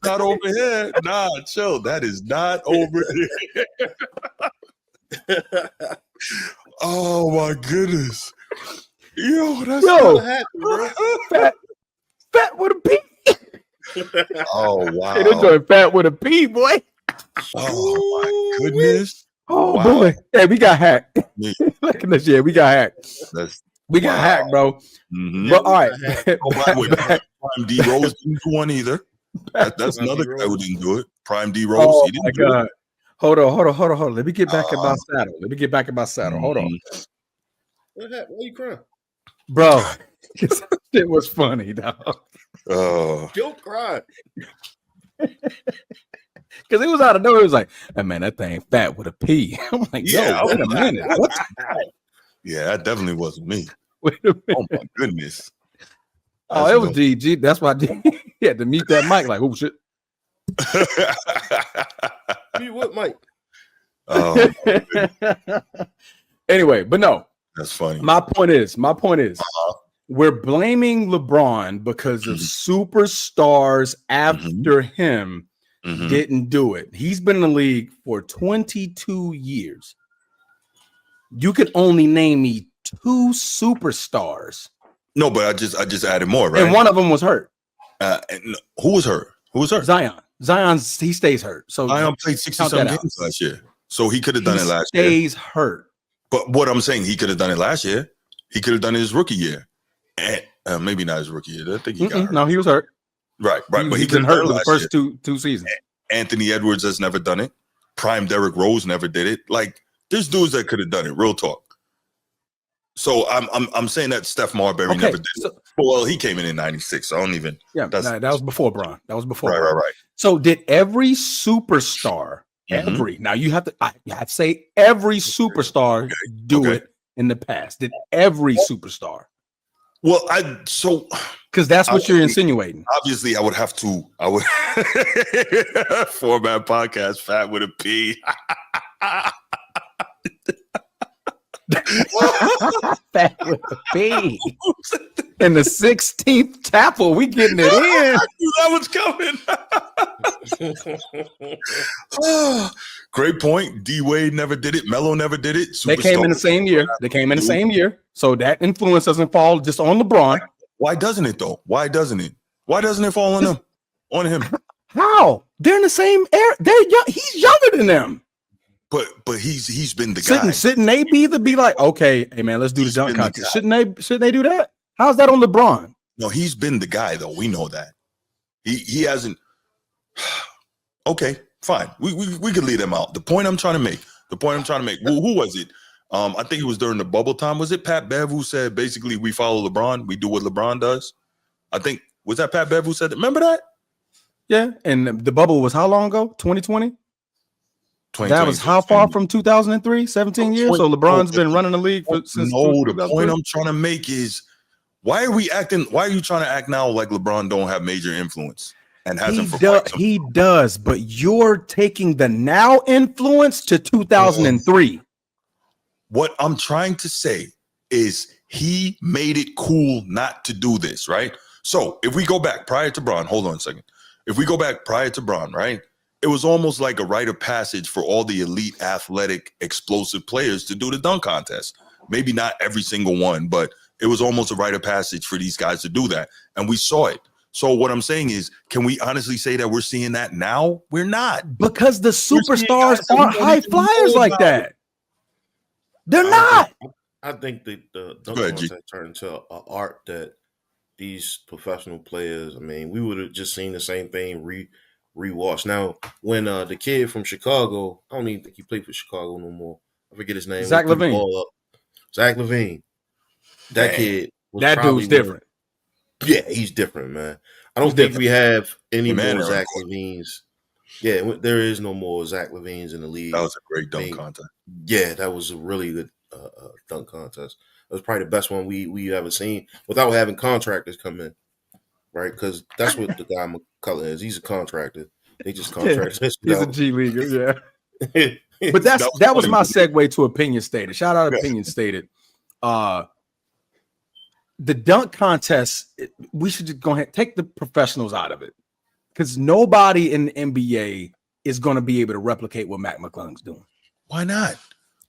not over here. Nah, chill. That is not over here. Oh my goodness. Yo, that's what happened, bro. Fat with a P. Oh wow. Hey, this joint fat with a P, boy. Oh my goodness. Oh Wow. boy. Hey, we got hacked. Yeah. Look at this. Yeah, we got hacked. We got hacked, bro. Mm-hmm. But all right. Oh, by the way, Prime D Rose didn't do one either. That's another guy who didn't do it. Prime D Rose. Oh He didn't my do God. it. Hold on. Let me get back in my saddle. Hold on. What happened? Why you crying? Bro. It was funny, dog. Don't cry. Because it was out of nowhere. It was like, hey, man, that thing fat with a P. I'm like, Yeah, yo, wait a minute. What's yeah, that definitely wasn't me. Wait a minute. Oh my goodness. Oh, it was GG. That's why he had to mute that mic. Like, oh shit. You what, Mike? Oh, anyway, but no. that's funny. My point is, we're blaming LeBron because of superstars after him didn't do it. He's been in the league for 22 years. You could only name me 2 superstars. No, but I just added more, right? And one of them was hurt. Who was hurt? Zion. He stays hurt. So Zion played 60-some games last year. So he could have done it last year. He stays hurt. But what I'm saying, he could have done it last year. He could have done it his rookie year. And maybe not his rookie year. I think he got hurt. No, he was hurt. Right. But He's been hurt for the first two seasons. Anthony Edwards has never done it. Prime Derrick Rose never did it. Like, there's dudes that could have done it. Real talk. So I'm saying that Steph Marbury never did it. Well, he came in '96. So I don't even. Yeah, that was before Bron. That was before. Right. So did every superstar? Now you have to say every superstar do it in the past. Did every superstar? Well, because that's what you're insinuating. Obviously, I would format podcast fat with a P. Fat with a P. In the 16th tackle, we getting it in. I knew that was coming. Great point. D Wade never did it. Melo never did it. They came in the same year. So that influence doesn't fall just on LeBron. Why doesn't it though? Why doesn't it fall on them? On him? How? They're in the same era. They're young. He's younger than them. But he's been the guy. Shouldn't they be like, okay, hey man, let's do the dunk contest? Shouldn't they do that? How's that on LeBron? No, he's been the guy though. We know that. He hasn't. Okay, fine. We could leave them out. The point I'm trying to make. Who was it? I think it was during the bubble time. Was it Pat Bev who said basically we follow LeBron, we do what LeBron does? I think was that Pat Bev who said that? Remember that? Yeah, and the bubble was how long ago? 2020? That was how far from 2003? 17 years? So LeBron's been running the league since. No, the point I'm trying to make is why are you trying to act now like LeBron don't have major influence and hasn't he does, but you're taking the now influence to 2003. What I'm trying to say is he made it cool not to do this, right? So if we go back prior to Bron, hold on a second. If we go back prior to Bron, right? It was almost like a rite of passage for all the elite, athletic, explosive players to do the dunk contest. Maybe not every single one, but it was almost a rite of passage for these guys to do that. And we saw it. So what I'm saying is, can we honestly say that we're seeing that now? We're not. Because the superstars aren't high flyers like that. They're not. I think the dunk contest turned into an art that these professional players, I mean, we would have just seen the same thing rewatched. Now, when the kid from Chicago, I don't even think he played for Chicago no more. I forget his name. Zach LaVine. Zach LaVine. That kid. That dude's different. Yeah, he's different, man. I don't think we have any more Zach LaVines Yeah, there is no more Zach LaVines in the league. That was a great dunk contest. Yeah, that was a really good dunk contest. It was probably the best one we ever seen without having contractors come in, right? Because that's what the guy McCullough is. He's a contractor. They just contract. He's a G leaguer, yeah. But But that was my segue to Opinion Stated. Shout out Opinion Stated. The dunk contest, we should just go ahead and take the professionals out of it. Because nobody in the NBA is going to be able to replicate what Mac McClung's doing. Why not?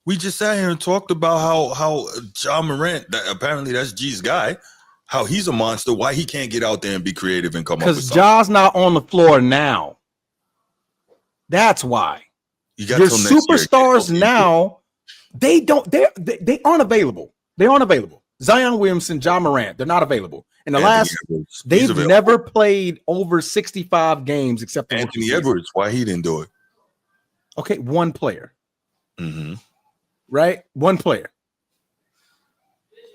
We just sat here and talked about how John Morant, apparently that's G's guy, how he's a monster, why he can't get out there and be creative and come up with something. Because Ja's not on the floor now. That's why. Your superstars now, they aren't available. They aren't available. Zion Williamson, Ja Morant, they're not available. In the they've never played over 65 games except for Anthony Edwards. Why he didn't do it? Okay, one player. Mm-hmm. Right? One player.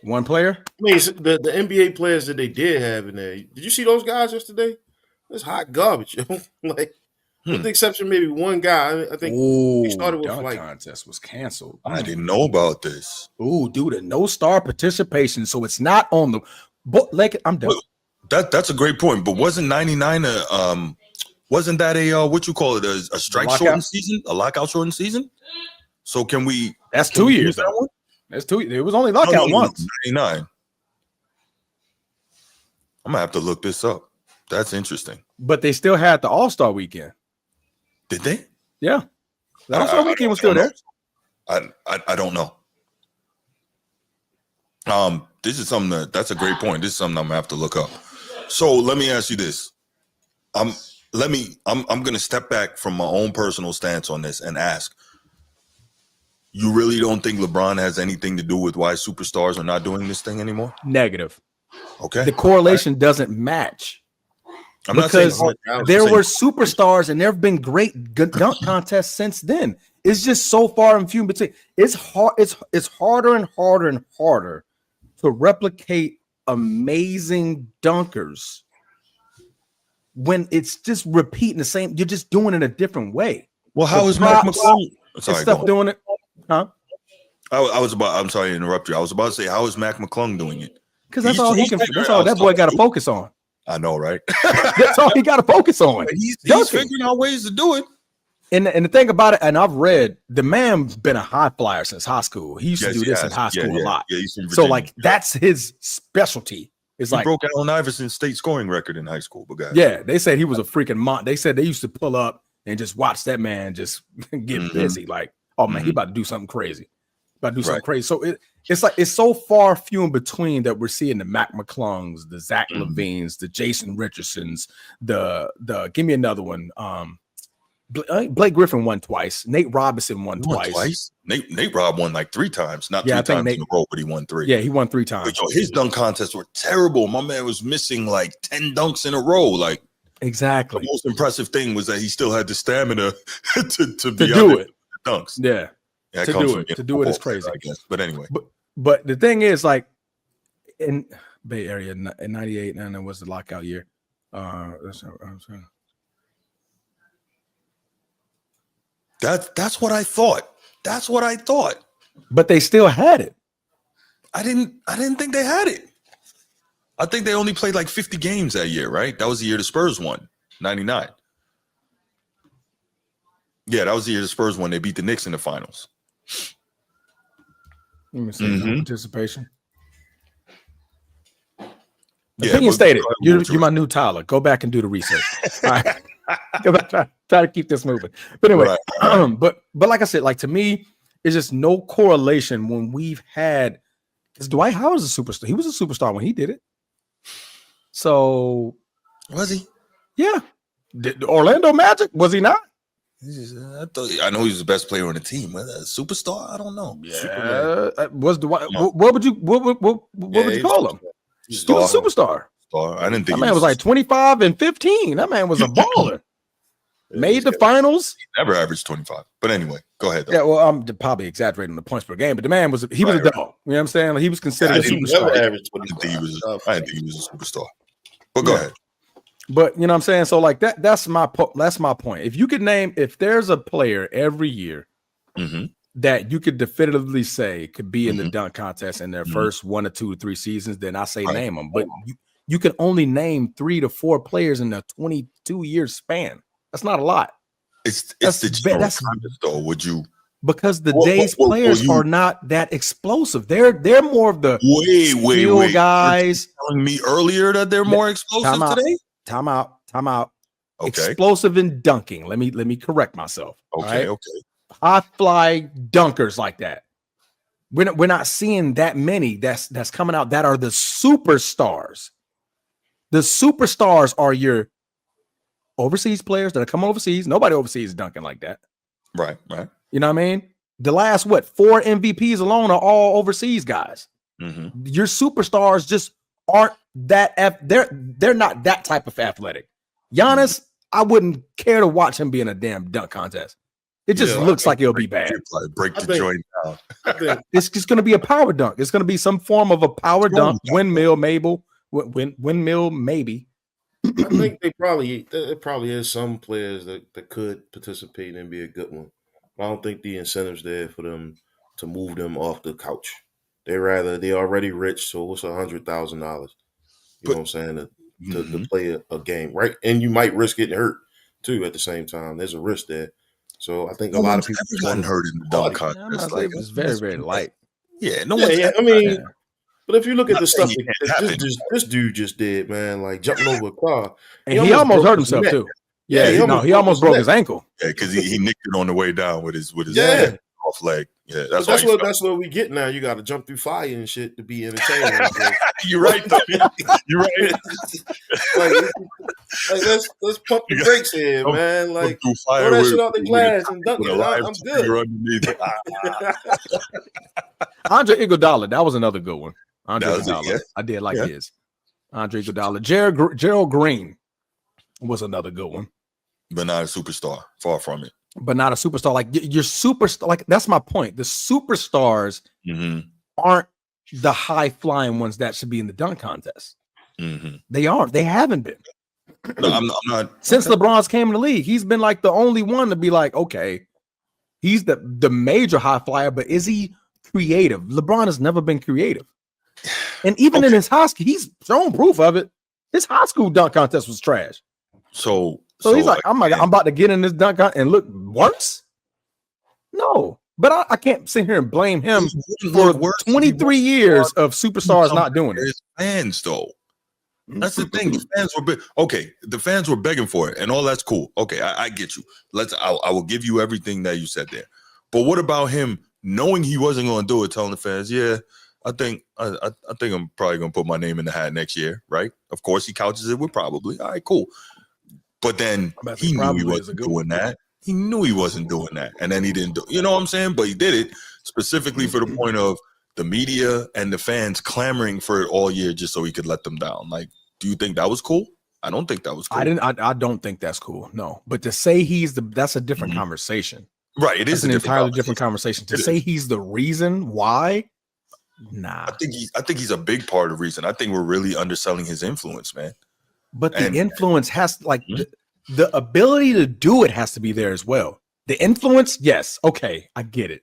One player. I mean, the NBA players that they did have in there. Did you see those guys yesterday? It's hot garbage, yo. Like, with the exception of maybe one guy. I think he started with dunk contest was canceled. I didn't know about this. Ooh, dude, a no star participation, so it's not on the. But like, I'm done. That's a great point. But wasn't 99 wasn't that a what you call it a strike shortened season, a lockout shortened season? So can we? That's 2 years. That one. That's 2. It was only lockout once. 99. I'm gonna have to look this up. That's interesting. But they still had the All-Star weekend. Did they? Yeah, the All-Star weekend was still there. I don't know. This is something that's a great point. This is something I'm gonna have to look up. So let me ask you this. I'm gonna step back from my own personal stance on this and ask. You really don't think LeBron has anything to do with why superstars are not doing this thing anymore? Negative. Okay. The correlation doesn't match. I'm because not saying there were superstars and there have been great dunk contests since then. It's just so far and few in between. It's hard. It's harder and harder and harder to replicate amazing dunkers when it's just repeating the same. You're just doing it a different way. Well, how is Mac McClung? Sorry, stuff doing it? Huh? I'm sorry to interrupt you. I was about to say, how is Mac McClung doing it? Because that's all he can. That's all that boy got to focus on. I know, right? That's all he got to focus on. He's figuring out ways to do it. And the thing about it, and I've read, the man's been a high flyer since high school. He used to do this in high school a lot. Yeah, he's from so like that's his specialty. It's like broke Allen Iverson's state scoring record in high school. But guys, yeah, they said he was a freaking They said they used to pull up and just watch that man just get busy. Like, oh man, he about to do something crazy. Crazy. So it's like it's so far few in between that we're seeing the Mac McClungs, the Zach LaVines, the Jason Richardsons, the give me another one. Blake Griffin won twice. Nate Robinson won twice. Nate Rob won like 3 times, not 3 times in a row, but he won 3. Yeah, he won 3 times. But, his dunk contests were terrible. My man was missing like 10 dunks in a row. Like exactly. The most impressive thing was that he still had the stamina to do it. Dunks. Yeah. To do it is crazy, I guess. But anyway. But the thing is, like in Bay Area in '98, and that was the lockout year. That's what I thought. That's what I thought. But they still had it. I didn't think they had it. I think they only played like 50 games that year, right? That was the year the Spurs won, 99. Yeah, that was the year the Spurs won. They beat the Knicks in the finals. Let me see participation. Opinion stated. You're my new Tyler. Go back and do the research. All right. Go back, try to keep this moving. But anyway, but like I said, like to me, it's just no correlation when we've had because Dwight Howard's a superstar. He was a superstar when he did it. So was he? Yeah. Did Orlando Magic, was he not? I know he was the best player on the team. A superstar? I don't know. Yeah, was Dwight? What would you call him? He was a superstar. I didn't think that man was like 25 and 15. That man was a baller. Made the finals. He never averaged 25. But anyway, go ahead. Though. Yeah, well, I'm probably exaggerating the points per game, but the man was a dog. You know what I'm saying? Like, he was considered a superstar. I didn't think he was a superstar. But go ahead. But you know what I'm saying? So like that's my point. If you could name, if there's a player every year that you could definitively say could be in the dunk contest in their first 1 or 2 or 3 seasons, then I say name them. But you can only name 3 to 4 players in a 22-year span. That's not a lot. It's the though. Would you? Because days players are not that explosive. They're more of the skill guys. You telling me earlier that they're more explosive today? Time out. Okay. Explosive in dunking. Let me correct myself. Okay. Right? Okay. High fly dunkers like that. We're not seeing that many that's coming out that are the superstars. The superstars are your overseas players that are coming overseas. Nobody overseas is dunking like that. Right. You know what I mean? The last 4 MVPs alone are all overseas guys. Your superstars just aren't that. They're not that type of athletic. Giannis, I wouldn't care to watch him be in a damn dunk contest. It just looks like it'll be bad. Break the joint down. It's just going to be a power dunk. It's going to be some form of a power dunk, windmill, maybe. I think there probably is some players that could participate and be a good one. I don't think the incentive's there for them to move them off the couch. They're already rich, so what's $100,000? You know what I'm saying? To play a game, right? And you might risk getting hurt too at the same time. There's a risk there. So I think a lot of people gotten hurt in the dunk contest. Like, it's very, very light. Yeah, I mean, but if you look at the stuff that this dude just did, man, like jumping over a car, and he almost hurt himself too. Yeah, he almost broke his ankle. Yeah, because he nicked it on the way down with his off leg. Yeah, that's what we get now. You got to jump through fire and shit to be entertaining. You're right, though. You're right. like let's pump the brakes here, man. Like throw that shit out the glass and dunk it. I'm good. Andre Iguodala, that was another good one. Andre Iguodala, I did like his. Andre Iguodala, Gerald Green was another good one, but not a superstar. Far from it. But not a superstar. Like your superstar, like that's my point. The superstars aren't the high flying ones that should be in the dunk contest. They aren't. They haven't been. No, I'm not. Since LeBron's came in the league, he's been like the only one to be like, okay, he's the major high flyer, but is he creative? LeBron has never been creative. And even in his high school, he's shown proof of it. His high school dunk contest was trash. So he's like, I'm about to get in this dunk and look worse. No, but I can't sit here and blame him for 23 years of superstars not doing it. Fans, though, that's the thing. The fans were the fans were begging for it, and all that's cool. Okay, I get you. I will give you everything that you said there. But what about him knowing he wasn't going to do it, telling the fans, I think I'm probably going to put my name in the hat next year, right? Of course, he couches it with probably. All right, cool. But then he knew he wasn't doing that. He knew he wasn't doing that. And then he didn't do it. You know what I'm saying? But he did it specifically for the point of the media and the fans clamoring for it all year just so he could let them down. Like, do you think that was cool? I don't think that was cool. I don't think that's cool. No. But to say that's a different conversation. Right. It is an entirely different conversation. To say he's the reason why, nah. I think he's a big part of the reason. I think we're really underselling his influence, man. But the influence has the ability to do it has to be there as well. The influence, yes, okay, I get it.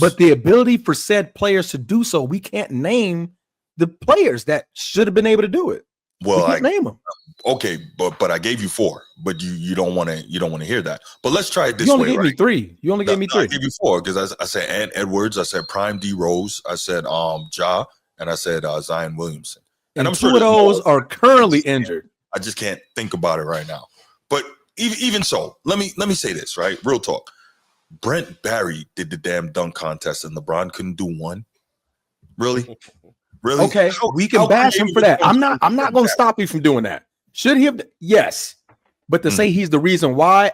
But the ability for said players to do so, we can't name the players that should have been able to do it. Well, I name them. Okay, but I gave you 4, but you don't want to hear that. But let's try it this way. You only gave me 3. You only gave me 3. I gave you 4 because I said Ant Edwards, I said Prime D Rose, I said Ja, and I said Zion Williamson. And I'm sure 2 of those are currently injured. I just can't think about it right now. But even so, let me say this, right? Real talk. Brent Barry did the damn dunk contest and LeBron couldn't do one. Really? Really? Okay, we can bash him for that. I'm not going to stop you from doing that. Should he have? Yes. But to say he's the reason why,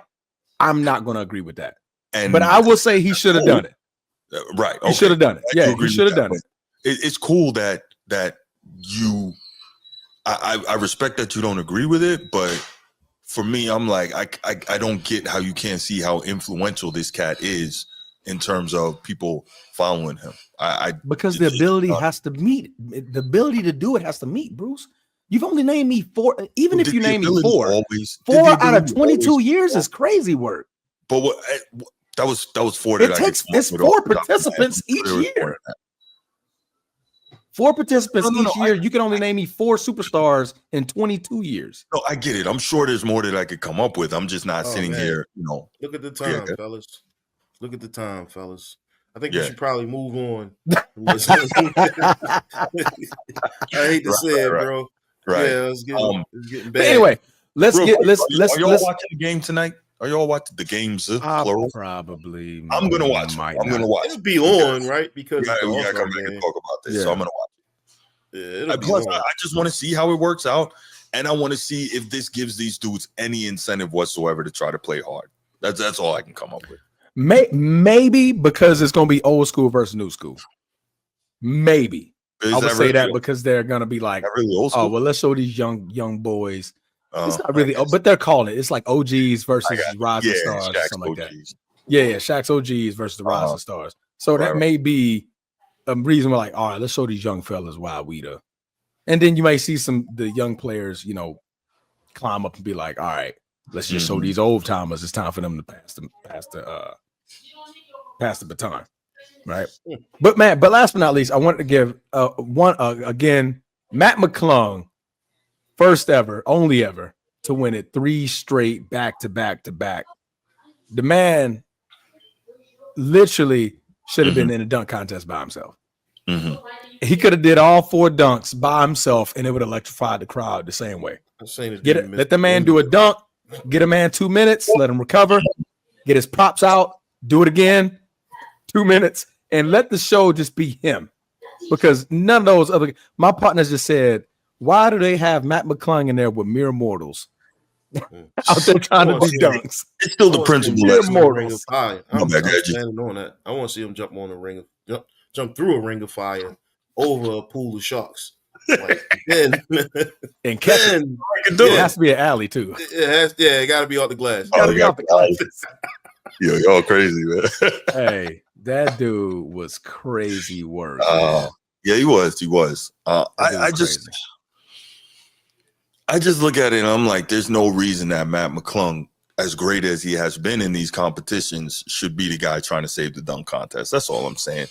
I'm not going to agree with that. But I will say he should have done it. Right. He should have done it. Yeah, he should have done it. It's cool that you I respect that you don't agree with it, but for me, I'm like, I don't get how you can't see how influential this cat is in terms of people following him. Because the ability has to meet. The ability to do it has to meet, Bruce. You've only named me 4. Even if you name me 4, always, 4 out of 22 years is crazy work. But what that was 4 that it's 4 participants each year. 4 participants each year. You can only name me 4 superstars in 22 years. No, I get it. I'm sure there's more that I could come up with. I'm just not sitting here, Look at the time, fellas. Look at the time, fellas. I think we should probably move on. I hate to say it, bro. Right. Yeah, it's getting bad. Anyway, let's are y'all watching the game tonight? Are y'all watching the games? Plural? Probably. I'm gonna watch. I'm gonna watch. It'll be on, right? Because we gotta come back and talk about this. Yeah. So I'm gonna watch it. Yeah, Plus, I just want to see how it works out, and I want to see if this gives these dudes any incentive whatsoever to try to play hard. That's all I can come up with. Maybe because it's gonna be old school versus new school. Maybe I would say that because they're gonna be like, really old school? Oh well, let's show these young boys. It's not really, but they're calling it. It's like OGs versus rising stars, or something like that. Yeah, Shaq's OGs versus the rising stars. So that may be a reason we're like, all right, let's show these young fellas why we the. And then you might see the young players, climb up and be like, all right, let's just show these old timers. It's time for them to pass the baton, right? But last but not least, I wanted to give again, Matt McClung. First ever, only ever, to win it 3 straight back to back. The man literally should have been in a dunk contest by himself. He could have did all 4 dunks by himself, and it would electrify the crowd the same way. Let the man do a dunk, get a man 2 minutes, let him recover, get his props out, do it again, 2 minutes, and let the show just be him. Because none of those other my partners just said, why do they have Matt McClung in there with mere mortals out there trying to do dunks? It's still the principle. I'm standing on that. I want to see him jump on a ring of jump through a ring of fire over a pool of sharks. And catch it. It has to be an alley too. It got to be off the glass. Gotta be off the glass. Yo, y'all crazy, man. Hey, that dude was crazy work. Yeah, he was. I just look at it and I'm like, there's no reason that Matt McClung, as great as he has been in these competitions, should be the guy trying to save the dunk contest. That's all I'm saying.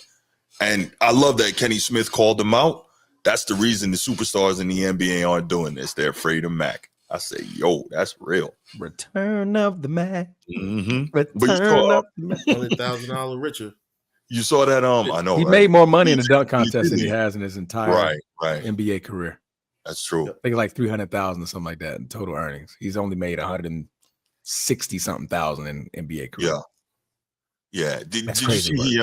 And I love that Kenny Smith called him out. That's the reason the superstars in the NBA aren't doing this. They're afraid of Mac. I say, yo, that's real. Return of the Mac. Mm-hmm. Return of the Mac. $100,000 richer. You saw that? I know. He made more money in the dunk contest than he has in his entire NBA career. That's true. I think like 300,000 or something like that in total earnings. He's only made 160 something thousand in NBA career. Yeah. Did you see?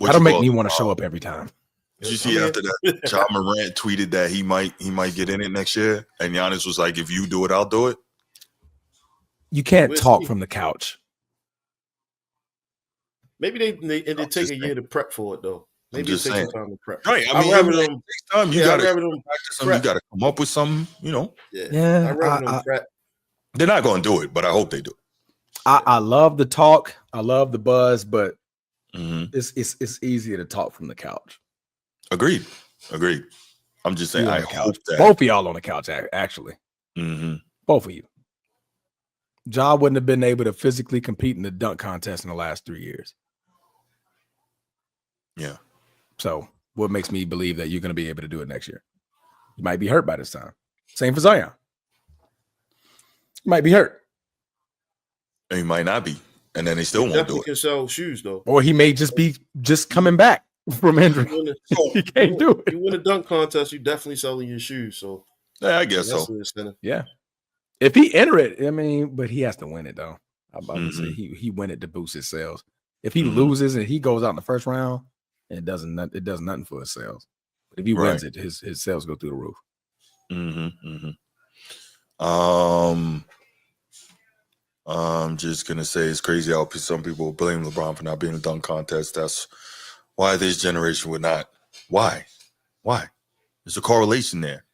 That'll make me want to show up every time. Did you see after that, John Morant tweeted that he might get in it next year, and Giannis was like, "If you do it, I'll do it." You can't talk from the couch. Maybe they take a year to prep for it though. Maybe it takes some time to prep. Right. I mean, every time you gotta come up with something, Yeah. I'd rather them prep. They're not going to do it, but I hope they do. I love the talk. I love the buzz, but it's easier to talk from the couch. Agreed. I'm just saying, I hope that both of y'all on the couch, actually. Both of you. Ja wouldn't have been able to physically compete in the dunk contest in the last 3 years. Yeah. So what makes me believe that you're going to be able to do it next year? You might be hurt by this time. Same for Zion. You might be hurt. And he might not be. And then they still won't do it. Definitely can sell shoes, though. Or he may just be coming back from injury. He can't do it. You win a dunk contest, you definitely selling your shoes. So yeah, I guess so. Yeah. If he enter it, I mean, but he has to win it, though. I'm about to say he win it to boost his sales. If he loses and he goes out in the first round, it does nothing for his sales. But if he wins it, his sales go through the roof. I'm just gonna say it's crazy how some people blame LeBron for not being in a dunk contest. That's why this generation would not. Why? There's a correlation there.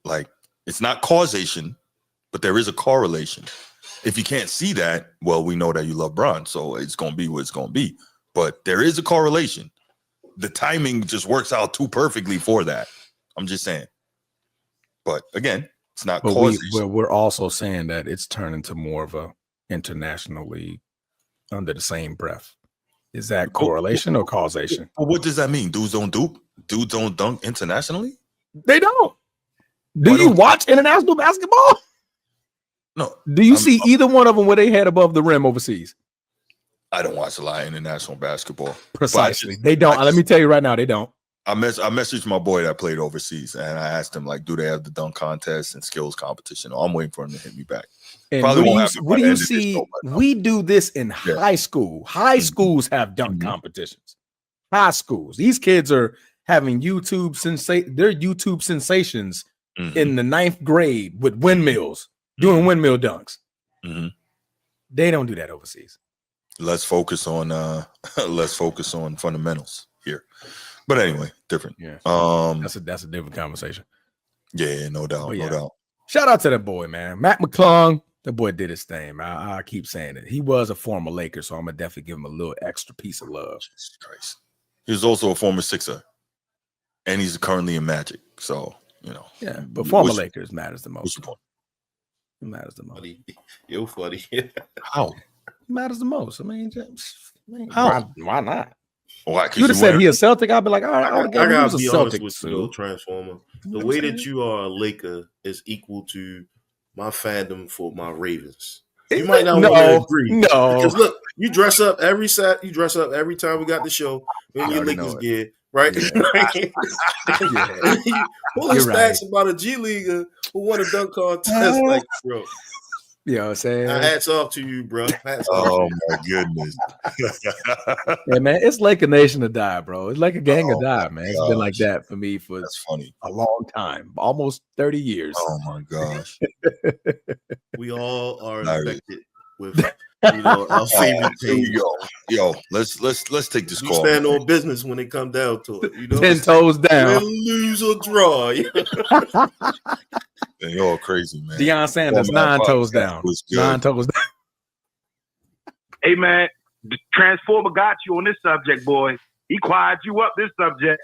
Like, it's not causation, but there is a correlation. If you can't see that, well, we know that you love Bron, so it's gonna be what it's gonna be. But there is a correlation. The timing just works out too perfectly for that. I'm just saying. But again, It's not But causation. we're also saying that it's turning to more of a international league under the same breath. Is that correlation or causation? Well, what does that mean? Dudes don't dunk internationally? They don't. Do you watch international basketball? No. Do you see either one of them where they head above the rim overseas? I don't watch a lot of international basketball. Precisely. They don't. Let me tell you right now, they don't. I messaged my boy that played overseas, and I asked him, like, do they have the dunk contest and skills competition? I'm waiting for him to hit me back. And what do you see? We do this in high school. High schools have dunk competitions. High schools. These kids are having they're YouTube sensations in the 9th grade with windmills, doing windmill dunks. They don't do that overseas. Let's focus on fundamentals here. But anyway, different. Yeah. That's a different conversation. Yeah, no doubt. No doubt. Shout out to that boy, man. Mac McClung. That boy did his thing, man. I keep saying it. He was a former Laker, so I'm gonna definitely give him a little extra piece of love. Jesus Christ. He was also a former Sixer. And he's currently in Magic. So, Yeah, but former Lakers matters the most. What's your point? It matters the most. You're funny. How? It matters the most. I mean, how? Why not? Why? You'd have said he a Celtic. I'd be like, all right, I gotta be Celtic. honest with you, Transformer. The way that you are a Laker is equal to my fandom for my Ravens. You might not want to agree. No, because look, you dress up every time we got the show in your Lakers gear, right? Yeah. Pulling stats about a G Leaguer who won a dunk contest, like, bro. You know what I'm saying? Hats off to you, bro. Oh my goodness. Yeah, man, it's like a nation to die, bro. It's like a gang to die, man. It's been like that for me for a long time, almost 30 years. Oh my gosh. We all are infected with our favorite team. Yo, let's take this call. Stand on business when it comes down to it. 10 toes down. We'll lose or draw. You're all crazy, man. Deion Sanders, 9 toes down. 9 toes down. Hey, man, the Transformer got you on this subject, boy. He quiet you up this subject.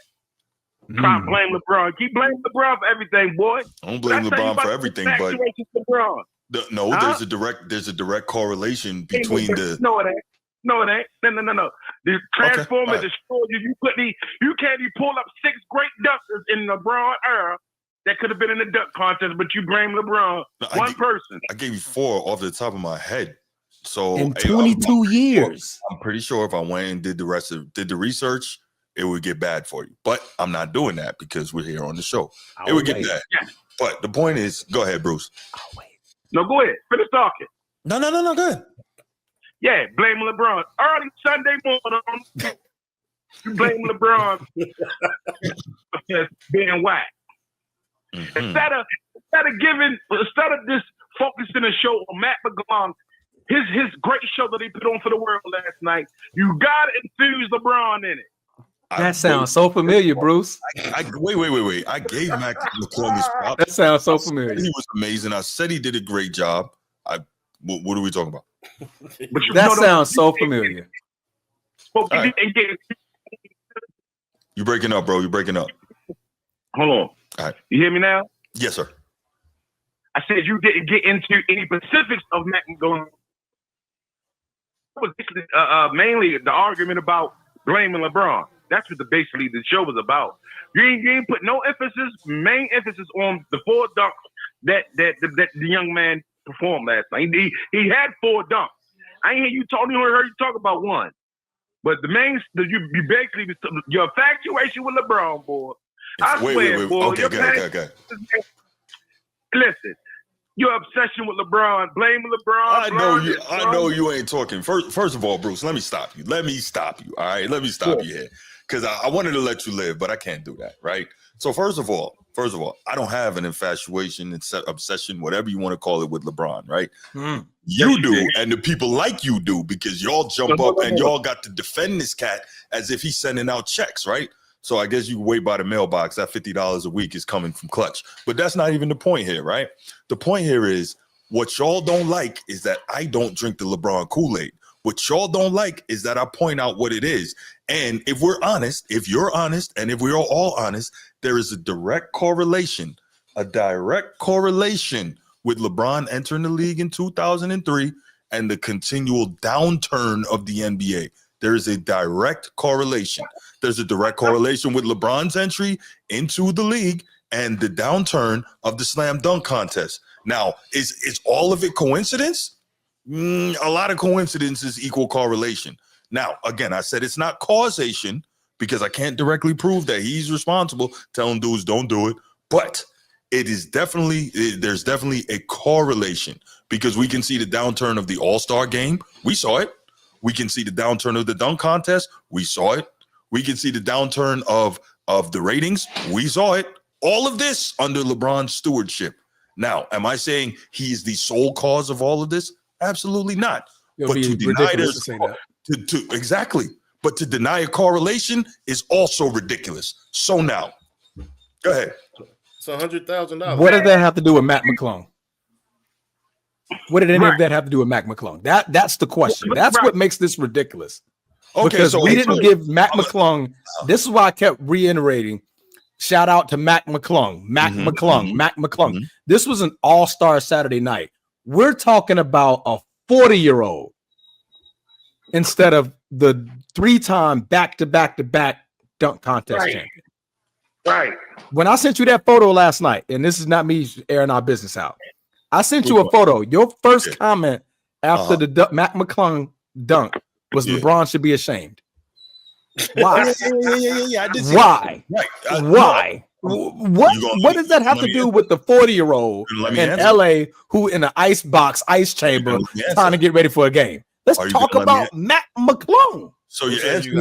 Try to blame LeBron. Keep blaming LeBron for everything, boy. I don't blame LeBron for everything, but LeBron. There's a direct correlation between the. No, it ain't. No. The Transformer destroyed you. You can't even pull up 6 great dunkers in LeBron era that could have been in the dunk contest, but you blame LeBron. One person. I gave you 4 off the top of my head. So in 22 years, I'm pretty sure if I went and did the research, it would get bad for you. But I'm not doing that because we're here on the show. It would get bad. Yeah. But the point is, go ahead, Bruce. I'll wait. No, go ahead. Finish talking. No, go ahead. Yeah, blame LeBron. Early Sunday morning, you blame LeBron for being whack. Instead of just focusing the show on Matt McClung, his great show that he put on for the world last night, you gotta infuse LeBron in it. That sounds so familiar, Bruce. Wait. I gave Matt McClung his props. That sounds so familiar. He was amazing. I said he did a great job. What are we talking about? That sounds so familiar. Right. You breaking up, bro. You're breaking up. Hold on. All right. You hear me now? Yes, sir. I said you didn't get into any specifics of Matt McClung. It was mainly the argument about blaming LeBron. That's what basically the show was about. You ain't put no main emphasis on the 4 dunks that the young man performed last night. He had 4 dunks. I ain't hear you talk. I heard you talk about 1. But you basically your infatuation with LeBron, boy. Wait. Boy, Okay. Listen, your obsession with LeBron, blaming LeBron. I know you ain't talking. First of all, Bruce, let me stop you. All right, let me stop you here. Because I wanted to let you live, but I can't do that, right? So first of all, I don't have an infatuation, obsession, whatever you want to call it, with LeBron, right? You do, and the people like you do, because y'all jump up and y'all got to defend this cat as if he's sending out checks, right? So I guess you can wait by the mailbox. That $50 a week is coming from Clutch. But that's not even the point here, right? The point here is what y'all don't like is that I don't drink the LeBron Kool-Aid. What y'all don't like is that I point out what it is. And if we're honest, if you're honest, and if we're all honest, there is a direct correlation a direct correlation with LeBron entering the league in 2003 and the continual downturn of the NBA. There is a direct correlation. There's a direct correlation with LeBron's entry into the league and the downturn of the slam dunk contest. Now, is all of it coincidence? A lot of coincidences equal correlation. Now, again, I said it's not causation because I can't directly prove that he's responsible telling dudes don't do it, but there's definitely a correlation because we can see the downturn of the All-Star game. We saw it. We can see the downturn of the dunk contest. We saw it. We can see the downturn of the ratings. We saw it. All of this under LeBron's stewardship. Now, am I saying he's the sole cause of all of this? Absolutely not. But to deny this, exactly. But to deny a correlation is also ridiculous. So now, go ahead. It's $100,000. What did that have to do with Mac McClung? What did any of that have to do with Mac McClung? That's the question. That's what makes this ridiculous. Okay, because so we didn't give Mac McClung. This is why I kept reiterating. Shout out to Mac McClung. Mac McClung. This was an all-star Saturday night. We're talking about a 40-year-old instead of the 3-time back-to-back-to-back dunk contest champion. Right. When I sent you that photo last night, and this is not me airing our business out, I sent you a photo. Your first comment after the Mac McClung dunk was LeBron should be ashamed. Why? Yeah. Why? Right. Why? What does that have to do with the 40-year-old in LA who in an ice chamber trying to get ready for a game? Let's talk about Mac McClung. So you're asking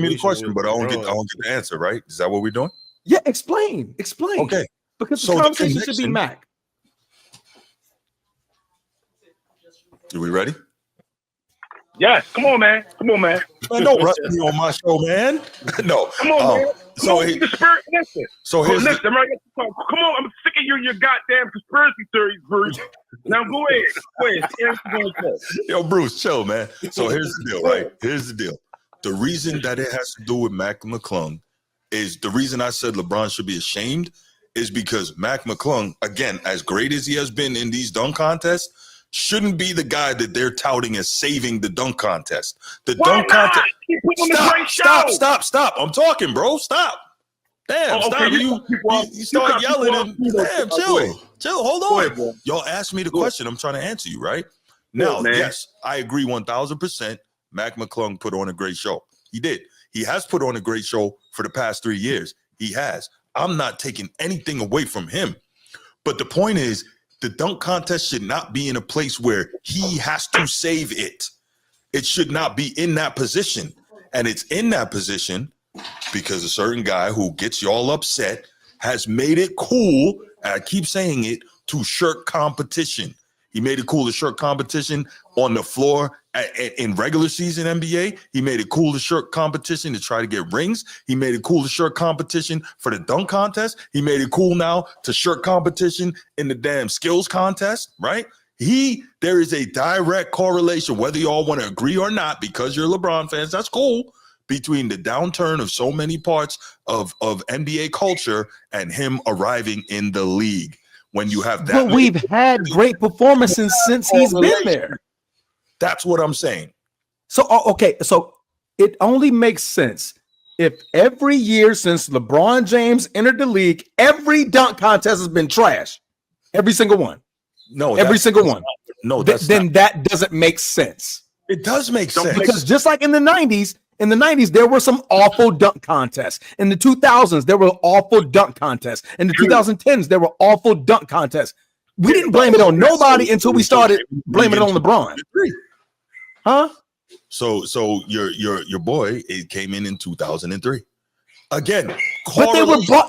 me the question, but I don't get the answer, right? Is that what we're doing? Yeah, explain. Okay. Because the conversation should be Mac. Are we ready? Yes, come on, man. Man, don't rush me on my show, man. No. Come on, man. So here's here's come on, I'm sick of your goddamn conspiracy theories, Bruce. Now go ahead. Yo, Bruce, chill, man. So here's the deal, right? Here's the deal. The reason that it has to do with Mac McClung is the reason I said LeBron should be ashamed is because Mac McClung, again, as great as he has been in these dunk contests, shouldn't be the guy that they're touting as saving the dunk contest. Dunk contest. Stop. I'm talking, bro. Stop. Damn, stop. Okay, you start yelling and damn, chill. Hold on. Y'all asked me the question. I'm trying to answer you, right? Now, yes, I agree 1,000%. Mac McClung put on a great show. He did. He has put on a great show for the past 3 years. He has. I'm not taking anything away from him. But the point is, the dunk contest should not be in a place where he has to save it. It should not be in that position. And it's in that position because a certain guy who gets y'all upset has made it cool, and I keep saying it, to shirk competition. He made it cool to shirk competition on the floor in regular season NBA. He made it cool to shirk competition to try to get rings. He made it cool to shirk competition for the dunk contest. He made it cool now to shirk competition in the damn skills contest, right? There is a direct correlation, whether y'all want to agree or not, because you're LeBron fans, that's cool, between the downturn of so many parts of NBA culture and him arriving in the league. When you have that, but we've had great performances since he's been there. That's what I'm saying. So, okay, so it only makes sense if every year since LeBron James entered the league, every dunk contest has been trash. Every single one. No, every single one. No, then that doesn't make sense. It does make sense. Because just like in the 90s, there were some awful dunk contests. In the 2000s, there were awful dunk contests. In the 2010s, there were awful dunk contests. We didn't blame it on nobody until we started blaming it on LeBron. Huh? So your boy, it came in 2003. Again, but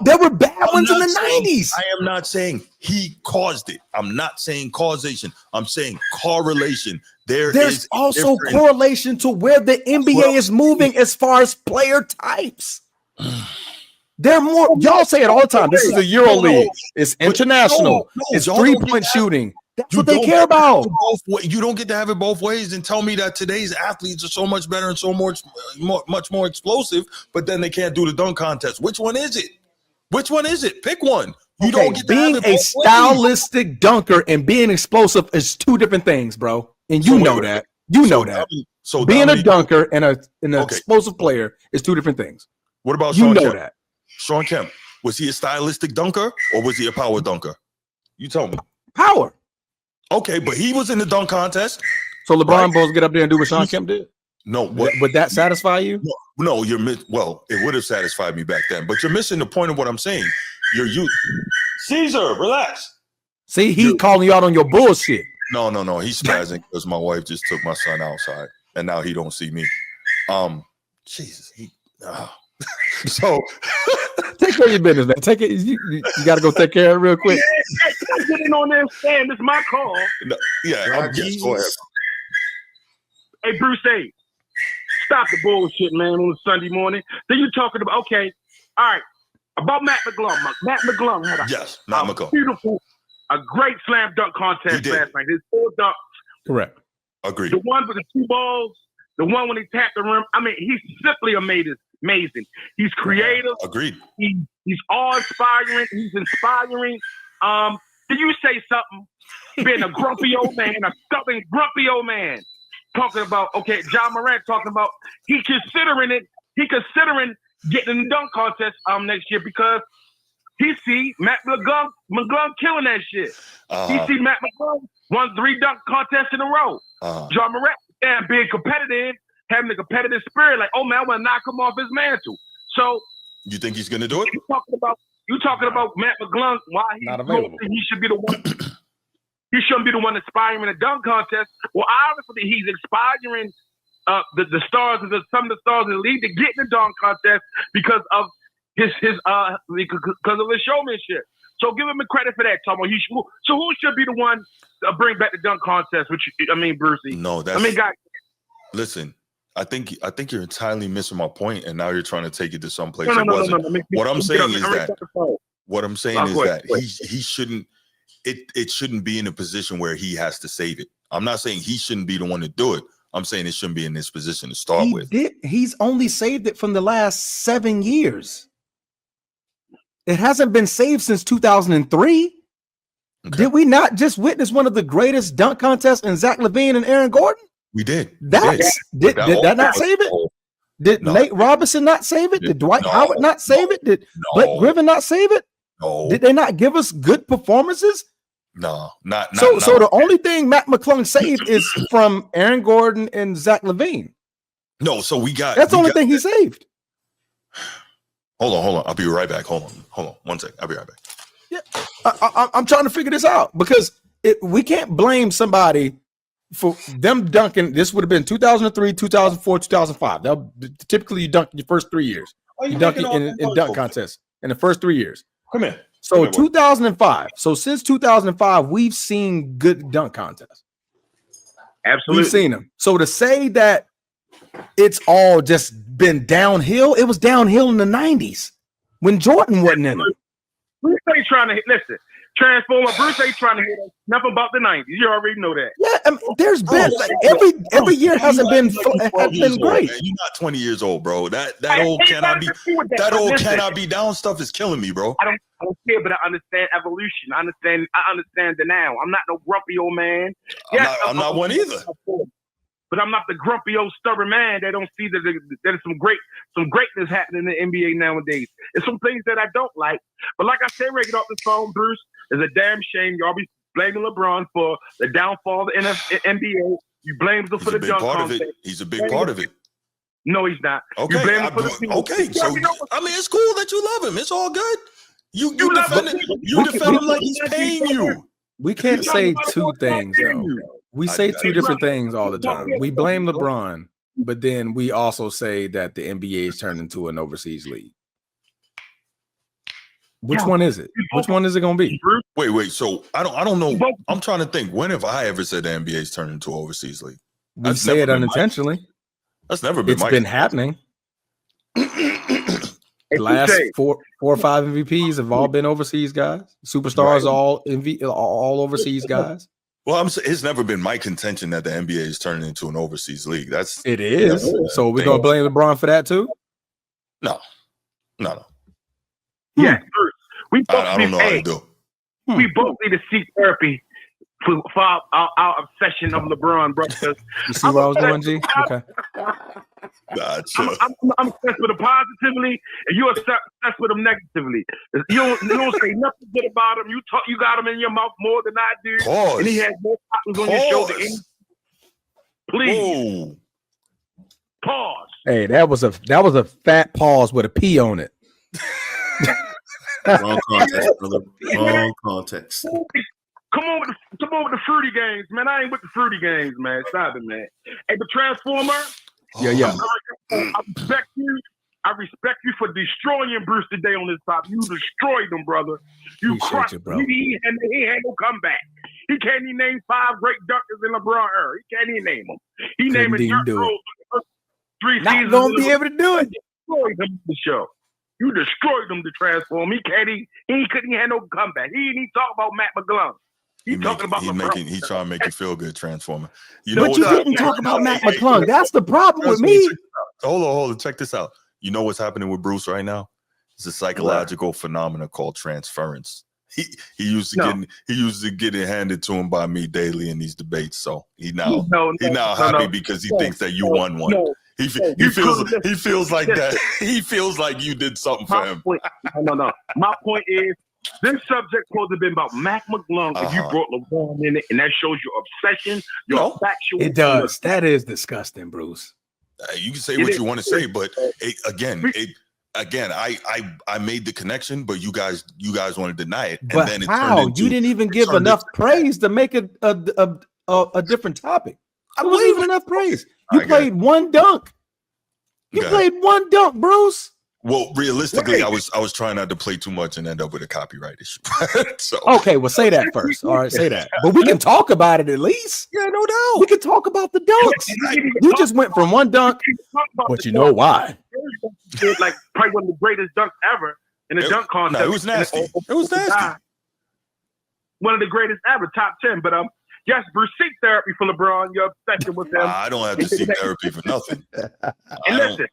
there were bad ones in the 90s. I am not saying he caused it. I'm not saying causation. I'm saying correlation. There's also correlation to where the NBA is moving as far as player types. They're more. Y'all say it all the time. This is a Euro League. It's international. It's 3-point shooting. That's what they care about. You don't get to have it both ways and tell me that today's athletes are so much better and so much more explosive, but then they can't do the dunk contest. Which one is it? Pick one. You don't get being a stylistic dunker and being explosive is two different things, bro. And you know that. You know that. So being a dunker and an explosive player is two different things. What about you Sean know Kemp? that? Sean Kemp, was he a stylistic dunker or was he a power dunker? You tell me. Power. Okay, but he was in the dunk contest. So LeBron Bulls get up there and do what Sean Kemp did? No. Would that satisfy you? No, well, it would have satisfied me back then, but you're missing the point of what I'm saying. Caesar, relax. See, he's calling you out on your bullshit. No, he's spazzing because my wife just took my son outside and now he don't see me. Jesus, so take care of your business, man. Take it. You got to go take care of it real quick. I'm getting on there and saying this is my call. No, yes, go ahead. Hey, Bruce, stop the bullshit, man, on a Sunday morning. Then you talking about, okay, all right, about Matt McClung. Matt McClung had a great slam dunk contest last night. His 4 dunks. Correct. Agreed. The one with the 2 balls, the one when he tapped the rim. I mean, he's simply amazing. He's creative. Agreed. He's awe-inspiring. He's inspiring. Did you say something? Being a grumpy old man, a stubborn, grumpy old man. Talking about, John Morant talking about he considering getting in the dunk contest next year because he see Matt McClung killing that shit. He see Matt McClung won 3 dunk contests in a row. John Morant and being competitive, having a competitive spirit, like, oh man, I want to knock him off his mantle. So you think he's gonna do it? You talking about Matt McClung? Why not available? He should be the one. He shouldn't be the one inspiring a dunk contest. Well, obviously, he's inspiring the stars of some of the stars in the league to get in the dunk contest because of his showmanship. So give him the credit for that, Tom. So who should be the one to bring back the dunk contest? Brucey. No, listen. I think you're entirely missing my point, and now you're trying to take it to some place it wasn't. What I'm saying is that he shouldn't. It shouldn't be in a position where he has to save it. I'm not saying he shouldn't be the one to do it. I'm saying it shouldn't be in this position to start with. He's only saved it from the last 7 years. It hasn't been saved since 2003. Okay. Did we not just witness one of the greatest dunk contests in Zach LaVine and Aaron Gordon? We did. Did that not save it? Did Nate Robinson not save it? Did Dwight Howard not save it? Did Blake Griffin not save it? No. Did they not give us good performances? No, not so the only thing Matt McClung saved is from Aaron Gordon and Zach LaVine. No, so that's the only thing he saved. Hold on. I'll be right back. Hold on. 1 second. I'll be right back. Yeah, I'm trying to figure this out because we can't blame somebody for them dunking. This would have been 2003, 2004, 2005. Typically, you dunk your first 3 years. You dunk in dunk contests in the first 3 years. Come here. So 2005. So since 2005, we've seen good dunk contests. Absolutely. We've seen them. So to say that it's all just been downhill, it was downhill in the 90s when Jordan wasn't in it. Bruce ain't trying to listen. Transformer. Bruce ain't trying to hear nothing about the 90s. You already know that. Yeah, I mean, there's been every year hasn't been great. Man. You're not 20 years old, bro. That old cannot be down stuff is killing me, bro. I don't care, but I understand evolution. I understand the now. I'm not no grumpy old man. I'm not one either. But I'm not the grumpy old stubborn man that don't see that there's some greatness happening in the NBA nowadays. There's some things that I don't like. But like I said, right off the phone, Bruce, it's a damn shame y'all be blaming LeBron for the downfall of the NBA. You blame him for the dunk contest. He's a big part of it. No, he's not. Okay, you blame him for the okay. So I mean, it's cool that you love him. It's all good. You defend him like he's paying you. We can't say two things though. We say two different things all the time. We blame LeBron, but then we also say that the NBA is turned into an overseas league. Which one is it? Which one is it going to be? Wait. So I don't know. I'm trying to think. When have I ever said the NBA is turned into an overseas league? We say it unintentionally. That's never been. It's been happening. The last four or five MVPs have all been overseas guys. Superstars, all overseas guys. Well, it's never been my contention that the NBA is turning into an overseas league. It is. So we're gonna blame LeBron for that too? No. Yeah. We both I don't know how to do. We both need to seek therapy for our obsession of LeBron, bro. You see what I was doing, G? Okay. Gotcha. I'm obsessed with him positively, and you're obsessed with him negatively. You don't say nothing good about him. You got him in your mouth more than I do. Pause. And he has more buttons on your shoulder. Please. Whoa. Pause. Hey, that was a fat pause with a P on it. Wrong context, brother. Wrong context. Come on with the fruity games, man. I ain't with the fruity games, man. Stop it, man. Hey, the Transformer. Yeah. I respect you for destroying Bruce today on this top. You destroyed him, brother. You crushed him. He had no comeback. He can't even name 5 great dunkers in LeBron era. He can't even name them. He named Dirk Rose for the first 3 seasons. Not gonna be able to do it. You destroyed him the show. You destroyed him to transform. He couldn't have no comeback. He didn't even talk about Matt McClung. He's trying to make you feel good, Transformer. But you didn't talk about Matt McClung. That's the problem with me. Hold on. Check this out. You know what's happening with Bruce right now? It's a psychological phenomenon called transference. He used to get it handed to him by me daily in these debates. So he now happy because he thinks that you won one. He feels like that. He feels like you did something for him. No. My point is, this subject supposed to have been about Mac McClung, and you brought LeBron in it, and that shows your obsession, your factual. It does. That is disgusting, Bruce. You can say what you want to say, but I made the connection, but you guys want to deny it. But and then how? You didn't even give enough praise to make it a different topic. It wasn't even enough praise. You played one dunk. You played one dunk, Bruce. Well, realistically, I was trying not to play too much and end up with a copyright issue. So okay, well, say that first. All right, say that. But we can talk about it at least. Yeah, no doubt. We can talk about the dunks. You just went from one dunk, but you know why? Like probably one of the greatest dunks ever in the dunk contest. No, it was nasty. It was nasty. One of the greatest ever, top 10. But yes, Bruce, seek therapy for LeBron. Your obsession with him. I don't have to seek therapy for nothing. And listen,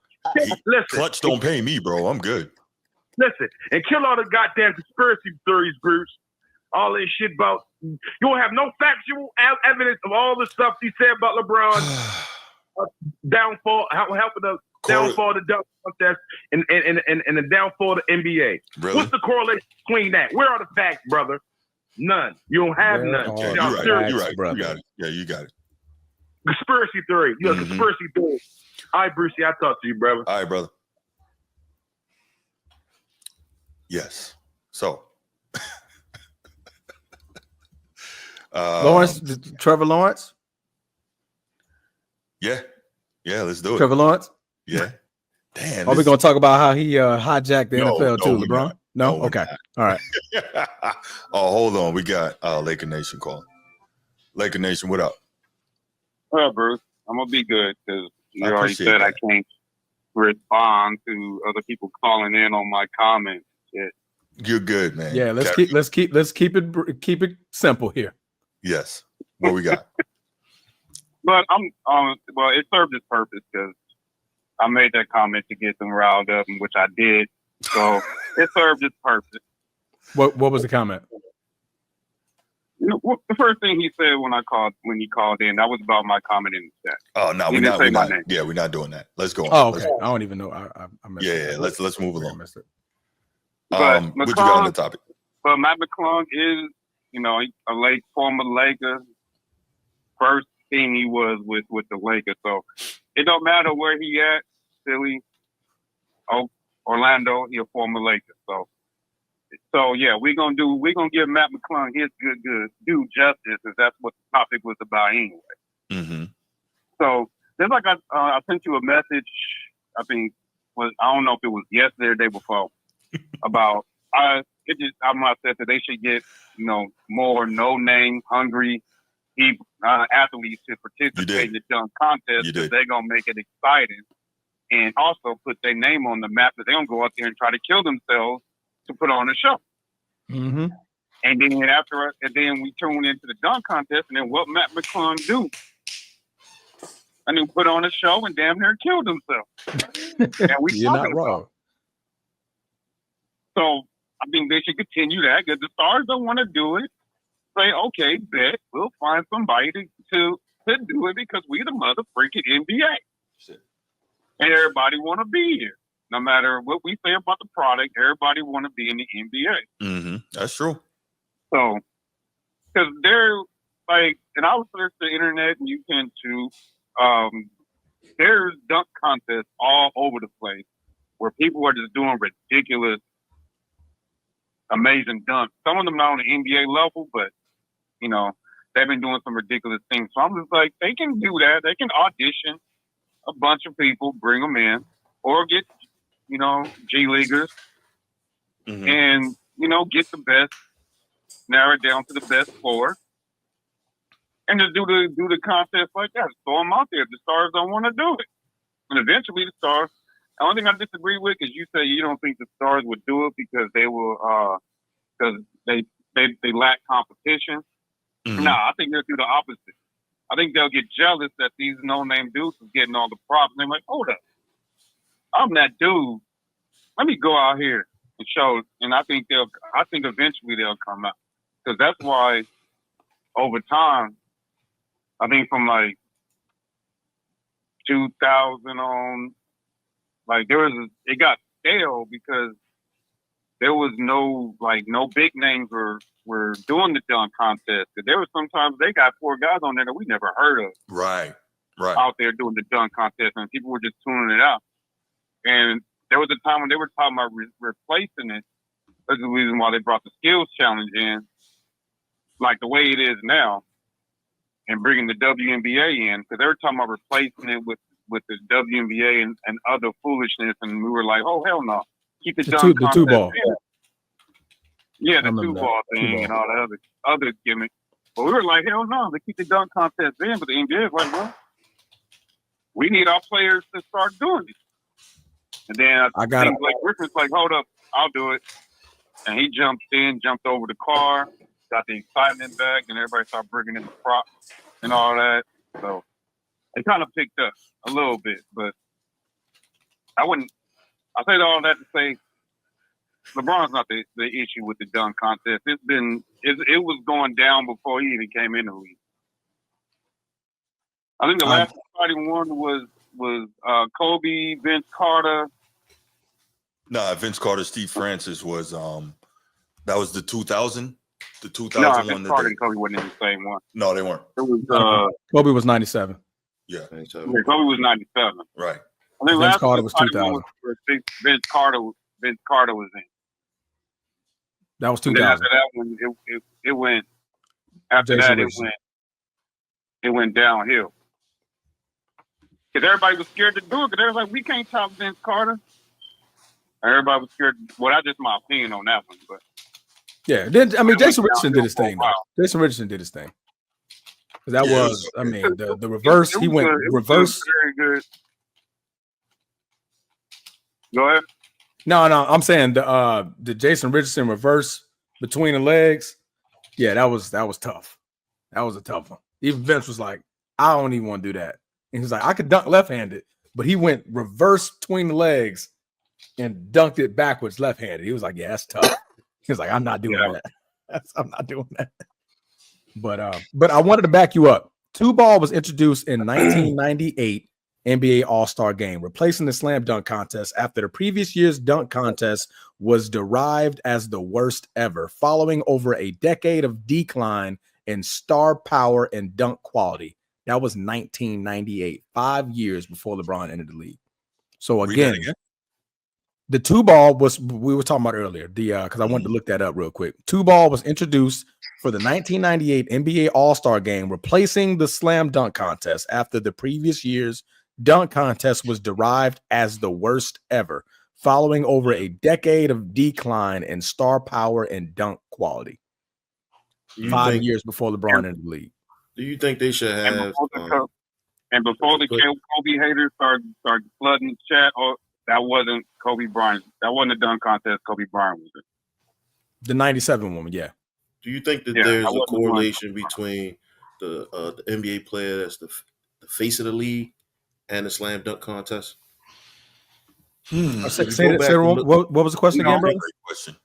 Clutch don't pay me, bro. I'm good. Listen, and kill all the goddamn conspiracy theories, Bruce. All this shit about you don't have no factual evidence of all the stuff he said about LeBron downfall, helping the downfall of the dunk contest and the downfall of the NBA. Really? What's the correlation between that? Where are the facts, brother? None. You don't have none. Okay, you're right, brother. You got it. Yeah, you got it. Conspiracy theory. You're a conspiracy theory. All right, Brucey, I'll talk to you, brother. All right, brother. Yes. So, Trevor Lawrence? Yeah, let's do it. Trevor Lawrence? Yeah. Damn. Are we going to talk about how he hijacked the NFL too, LeBron? No? Okay. All right. Hold on. We got Laker Nation calling. Laker Nation, what up? Well, Bruce, I'm going to be good because you already said I can't respond to other people calling in on my comments. Shit. You're good, man. Yeah, let's keep it simple here. Yes. What we got? But well, it served its purpose because I made that comment to get them riled up, which I did. So it served its purpose. What was the comment? You know, the first thing he said when he called in, that was about my comment in the chat. Oh no, we're not. Yeah, we're not doing that. Let's go on. Oh, okay. I don't even know. I let's move along. But what you got on the topic? But Matt McClung is, a late former Laker. First team he was with the Lakers, so it don't matter where he at, Philly, Orlando, he a former Laker. So yeah, we're gonna give Matt McClung his due justice, as that's what the topic was about anyway. Mm-hmm. So there's like I sent you a message. I don't know if it was yesterday or the day before about I said that they should get more no name hungry athletes to participate in the dunk contest because they're gonna make it exciting and also put their name on the map that they're gonna go out there and try to kill themselves to put on a show. Mm-hmm. And then we tune into the dunk contest, and then what Matt McClung do? And then put on a show and damn near killed himself. And You're not wrong. So I think they should continue that because the stars don't want to do it. Say, okay, bet we'll find somebody to do it because we the mother freaking NBA. Shit. And everybody want to be here. No matter what we say about the product, everybody want to be in the NBA. Mm-hmm. That's true. So, because they're like, and I was searching the internet, and you can too. There's dunk contests all over the place where people are just doing ridiculous, amazing dunks. Some of them not on the NBA level, but you know they've been doing some ridiculous things. So I'm just like, they can do that. They can audition a bunch of people, bring them in, or get G leaguers, and get the best, narrow it down to the best 4, and just do the contest like that. Just throw them out there. The stars don't want to do it, and eventually the stars. The only thing I disagree with is you say you don't think the stars would do it because they will because they lack competition. No, I think they'll do the opposite. I think they'll get jealous that these no-name dudes is getting all the props. And they're like, hold up, I'm that dude. Let me go out here and show. And I think eventually they'll come out because that's why over time, I think from like 2000 on, like it got stale because there was no big names were doing the dunk contest. There was sometimes they got 4 guys on there that we never heard of. Right. Out there doing the dunk contest, and people were just tuning it out. And there was a time when they were talking about replacing it. That's the reason why they brought the skills challenge in, like the way it is now, and bringing the WNBA in, because they were talking about replacing it with the WNBA and other foolishness, and we were like, oh hell no, keep the dunk contest. The 2-ball. Yeah, the 2-ball thing and all the other gimmicks. But we were like, hell no, they keep the dunk contest in. But the NBA is like, well, we need our players to start doing it. And then I think like Griffin's like, hold up, I'll do it. And he jumped over the car, got the excitement back, and everybody started bringing in the props and all that. So it kind of picked up a little bit. But I say all that to say, LeBron's not the issue with the dunk contest. It was going down before he even came in the league. I think the last exciting one was Kobe, Vince Carter. Nah, Vince Carter, Steve Francis was that was the 2000. The 2000 no, one. Vince Carter and Kobe wasn't in the same one. No, they weren't. It was Kobe was 97. Yeah. Kobe was 97. Right. I think Vince Carter was 2000. Vince Carter was in. That was 2000. And then after that one, it went. After Jason that, Richardson. it went downhill. Because everybody was scared to do it. Because they were like, we can't top Vince Carter. And everybody was scared. Well, that's just my opinion on that one. But yeah, Jason Richardson did his thing. Jason Richardson did his thing. That was, the reverse. He went reverse. Very good. Go ahead. No, I'm saying the Jason Richardson reverse between the legs. Yeah, that was tough. That was a tough one. Even Vince was like, I don't even want to do that. And he's like, I could dunk left-handed, but he went reverse between the legs and dunked it backwards left-handed. He was like, yeah, that's tough. He was like, I'm not doing that. I'm not doing that. But I wanted to back you up. 2-ball was introduced in 1998 NBA All-Star Game, replacing the slam dunk contest after the previous year's dunk contest was derived as the worst ever, following over a decade of decline in star power and dunk quality. That was 1998, 5 years before LeBron entered the league. So again, the 2-ball was, we were talking about earlier, because I wanted to look that up real quick. 2-ball was introduced for the 1998 NBA All-Star Game, replacing the slam dunk contest after the previous year's dunk contest was derived as the worst ever, following over a decade of decline in star power and dunk quality. 5 years before LeBron entered the league. Do you think they should have? And before the Kobe haters started flooding the chat, that wasn't Kobe Bryant. That wasn't a dunk contest. Kobe Bryant was it. The 97 woman, yeah. Do you think that there's a correlation between the NBA player that's the face of the league and the slam dunk contest? What was the question again, bro? Great question.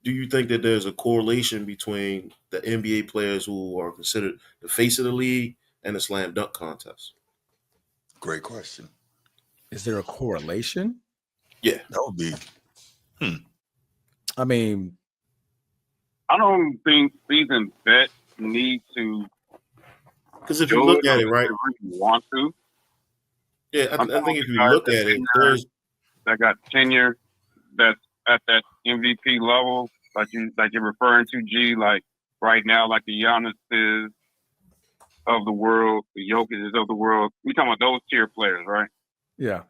do you think that there's a correlation between the NBA players who are considered the face of the league and the slam dunk contest? Great question. Is there a correlation? Yeah, that would be. I mean, I don't think seasoned vets need to. because if you look at it, right? They really want to. Yeah, I think if you look at it, there's that got tenure that's at that MVP level, like you're referring to, G, like right now, like the Giannis is of the world, the Jokic is of the world. We talking about those tier players, right? yeah.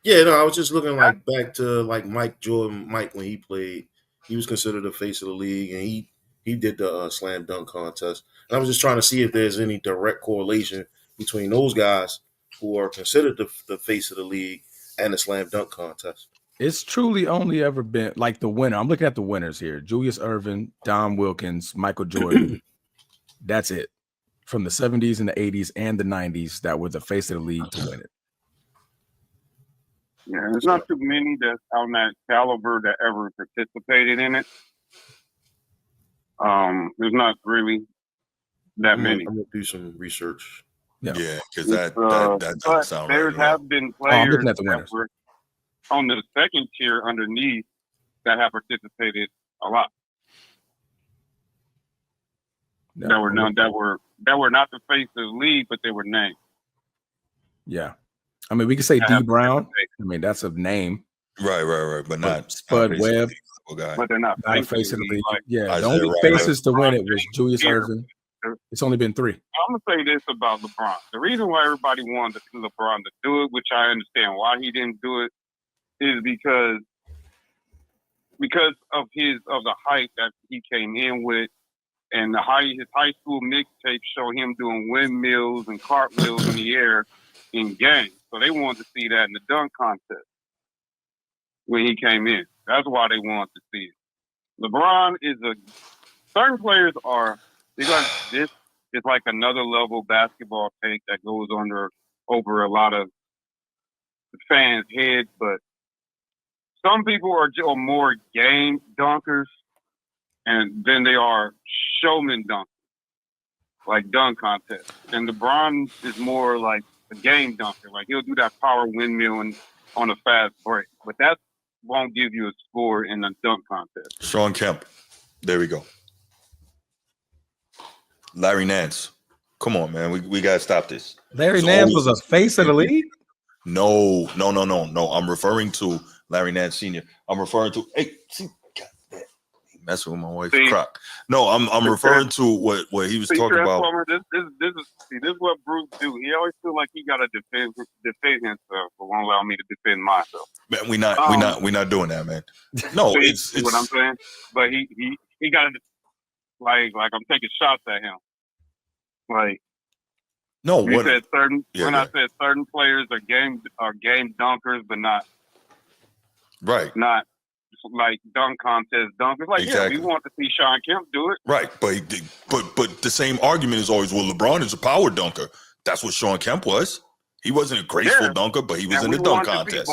Yeah, no, I was just looking like back to like Mike Jordan. Mike, when he played, he was considered the face of the league, and he did the slam dunk contest. And I was just trying to see if there's any direct correlation between those guys who are considered the face of the league and the slam dunk contest. It's truly only ever been like the winner. I'm looking at the winners here: Julius Erving, Don Wilkins, Michael Jordan. That's it. From the 70s and the 80s and the 90s that were the face of the league to win it. Yeah, there's not too many that's on that caliber that ever participated in it. There's not really that many. I'm gonna do some research. Yeah, because that doesn't sound right. There have been players that were on the second tier underneath that have participated a lot. No, that were not the face of the league, but they were named. Yeah. I mean, we could say D Brown. I mean, that's a name. Right. But not Spud Webb. But they're not face of the league. Yeah, the only faces to win it was Julius Erving. It's only been 3. I'm gonna say this about LeBron. The reason why everybody wanted LeBron to do it, which I understand why he didn't do it, is because of the hype that he came in with, and his high school mixtape show him doing windmills and cartwheels in the air in games. So they wanted to see that in the dunk contest when he came in. That's why they wanted to see it. LeBron is certain players are because this is like another level basketball take that goes over a lot of fans' heads, but some people are more game dunkers and then they are showman dunkers, like dunk contests. And LeBron is more like a game dunker. Like he'll do that power windmill on a fast break, but that won't give you a score in a dunk contest. Sean Kemp. There we go. Larry Nance. Come on, man. We got to stop this. Larry Nance was a face of the league? No. I'm referring to Larry Nance Sr. I'm referring to messing with my wife. Croc. No, I'm referring to what he was talking about. This is what Bruce do. He always feel like he got to defend himself, but won't allow me to defend myself. Man, we're not doing that, man. No, it's what I'm saying. But he got to like I'm taking shots at him. Like no, I said certain players are game dunkers, but not like dunk contest dunkers. Like exactly. Yeah, we want to see Sean Kemp do it. Right, but the same argument is always, well, LeBron is a power dunker. That's what Sean Kemp was. He wasn't a graceful dunker, but he was in the dunk contest.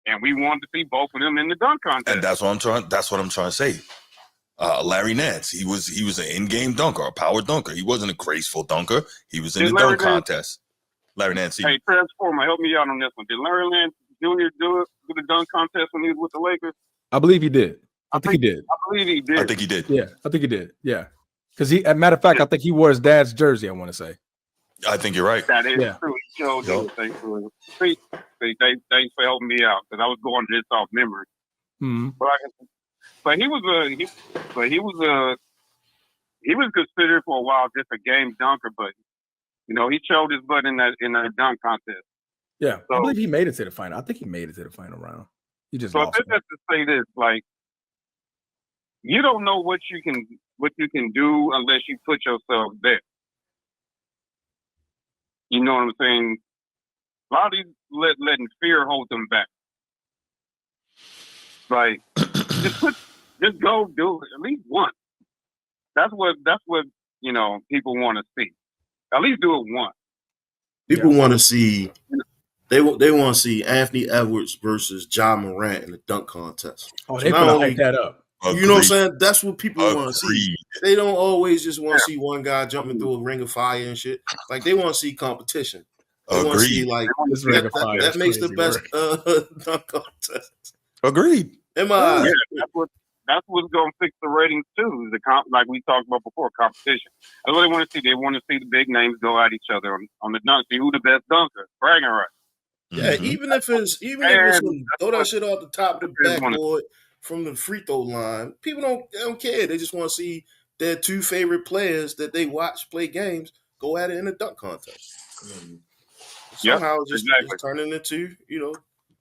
And we wanted to see both of them in the dunk contest. And that's what I'm trying to say. Larry Nance, he was an in-game dunker, a power dunker. He wasn't a graceful dunker. He was in the dunk contest. Larry Nance. Hey, Transformer, help me out on this one. Did Larry Nance Jr. do it with the dunk contest when he was with the Lakers? I believe he did. I think he did. I believe he did. I think he did. Yeah, I think he did. Yeah. Because as a matter of fact, I think he wore his dad's jersey, I want to say. I think you're right. That is true. He showed things to us. Thanks for helping me out, because I was going this off memory. Mm-hmm. But he was considered for a while just a game dunker, but he showed his butt in that dunk contest. Yeah, so, I believe he made it to the final. I think he made it to the final round. He just lost. So just to say this, like, you don't know what you can do unless you put yourself there. You know what I'm saying? A lot of these letting fear hold them back. Like, just go do it at least once. That's what people want to see. At least do it once. People want to see They want to see Anthony Edwards versus John Morant in the dunk contest. Oh, So they not finna only hype that up. you know what I'm saying? That's what people want to see. They don't always just want to see one guy jumping through a ring of fire and shit. Like they want to see competition. They want to see like that makes the best dunk contest. Agreed. In my eyes. Yeah, that's what's gonna fix the ratings too. Is like we talked about before, competition. That's what they want to see. They want to see the big names go at each other on the dunk. See who the best dunker. Bragging rights. Yeah, even if it's throw that shit off the top of the backboard from the free throw line. People don't care. They just want to see their two favorite players that they watch play games go at it in a dunk contest. Somehow it's turning into,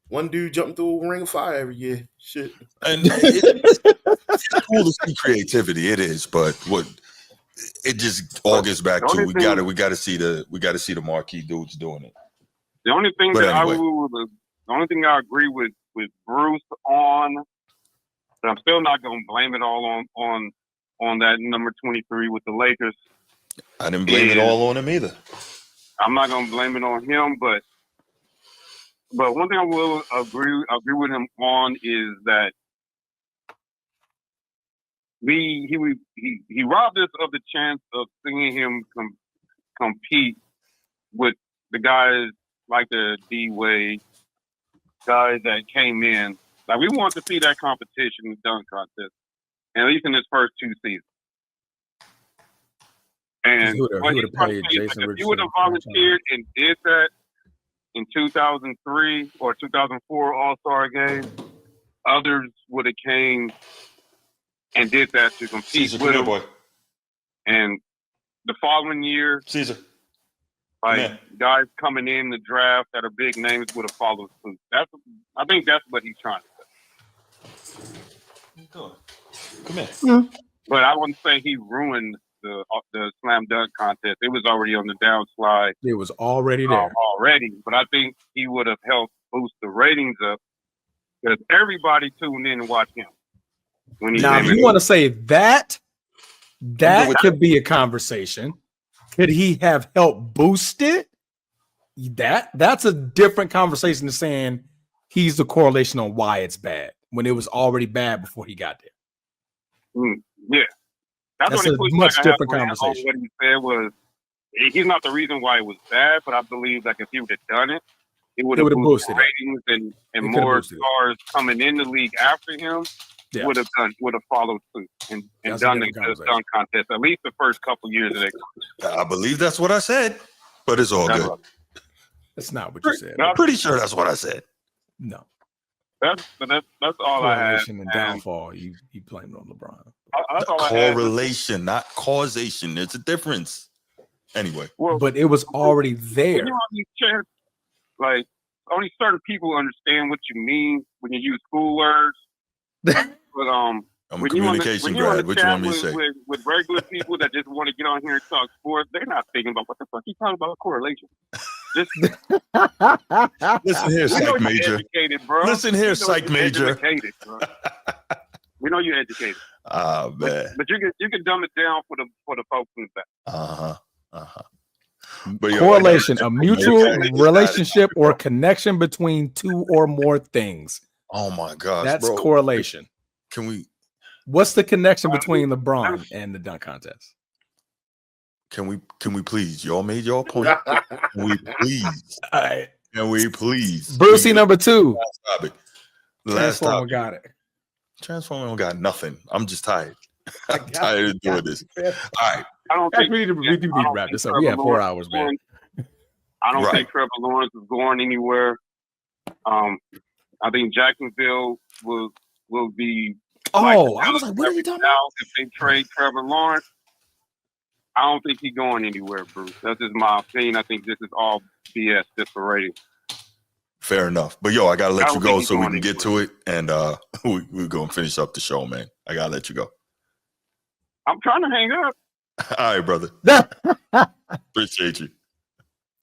one dude jumping through a ring of fire every year. Shit. And it's cool to see creativity. It is, but it just all gets back to we gotta see the marquee dudes doing it. The only thing I agree with Bruce on, but I'm still not gonna blame it all on that number 23 with the Lakers. I didn't blame it all on him either. I'm not gonna blame it on him, but one thing I will agree with him on is that he robbed us of the chance of seeing him compete with the guys like the D-Wade, guys that came in. Like we want to see that competition in the dunk contest, at least in his first two seasons. And if he would have volunteered and did that in 2003 or 2004 All-Star game, others would have came and did that to compete with him. Boy. And the following year, Caesar, guys coming in the draft that are big names would have followed suit. I think that's what he's trying to say. Come here. But I wouldn't say he ruined the slam dunk contest. It was already on the downslide. It was already there. But I think he would have helped boost the ratings up because everybody tuned in and watched him. Now, if you want to say that could be a conversation. Could he have helped boost it? That's a different conversation than saying he's the correlation on why it's bad when it was already bad before he got there. Yeah. That's a much different conversation. What he said was he's not the reason why it was bad, but I believe like if he would have done it, it would have boosted ratings and more stars coming in the league after him would have followed suit and done the dunk contest at least the first couple years of that. I believe that's what I said, but it's all good. That's not what you said. I'm pretty sure that's what I said. No. That's all I have. Correlation and downfall. You blamed on LeBron. That's all correlation, not causation. There's a difference. Anyway, but it was already there. You know, these chats, like only certain people understand what you mean when you use school words. But I'm a communication grad. What you want me to say? With regular people that just want to get on here and talk sports, they're not thinking about what the fuck you talking about correlation. Just listen here, psych major. Listen here, psych major. We know you're educated. Oh man! But you can dumb it down for the folks in the back. But correlation, a mutual relationship or connection between two or more things. Oh my gosh, that's correlation. Can we? What's the connection between LeBron and the dunk contest? Can we please? Y'all made y'all point. Can we please? All right. Can we please? Brucey number 2. Last topic. Got it. Transformer got nothing. I'm just tired. I'm tired of doing this. All right. I don't think we need to wrap this up. We have 4 hours, man. I don't think Trevor Lawrence is going anywhere. I think Jacksonville will be. I was like, what are we talking about? If they trade Trevor Lawrence, I don't think he's going anywhere, Bruce. That's just my opinion. I think this is all BS just for ratings. Fair enough. But I gotta let you go so we can get to it, and we're gonna finish up the show, man. I gotta let you go. I'm trying to hang up. All right, brother. Appreciate you.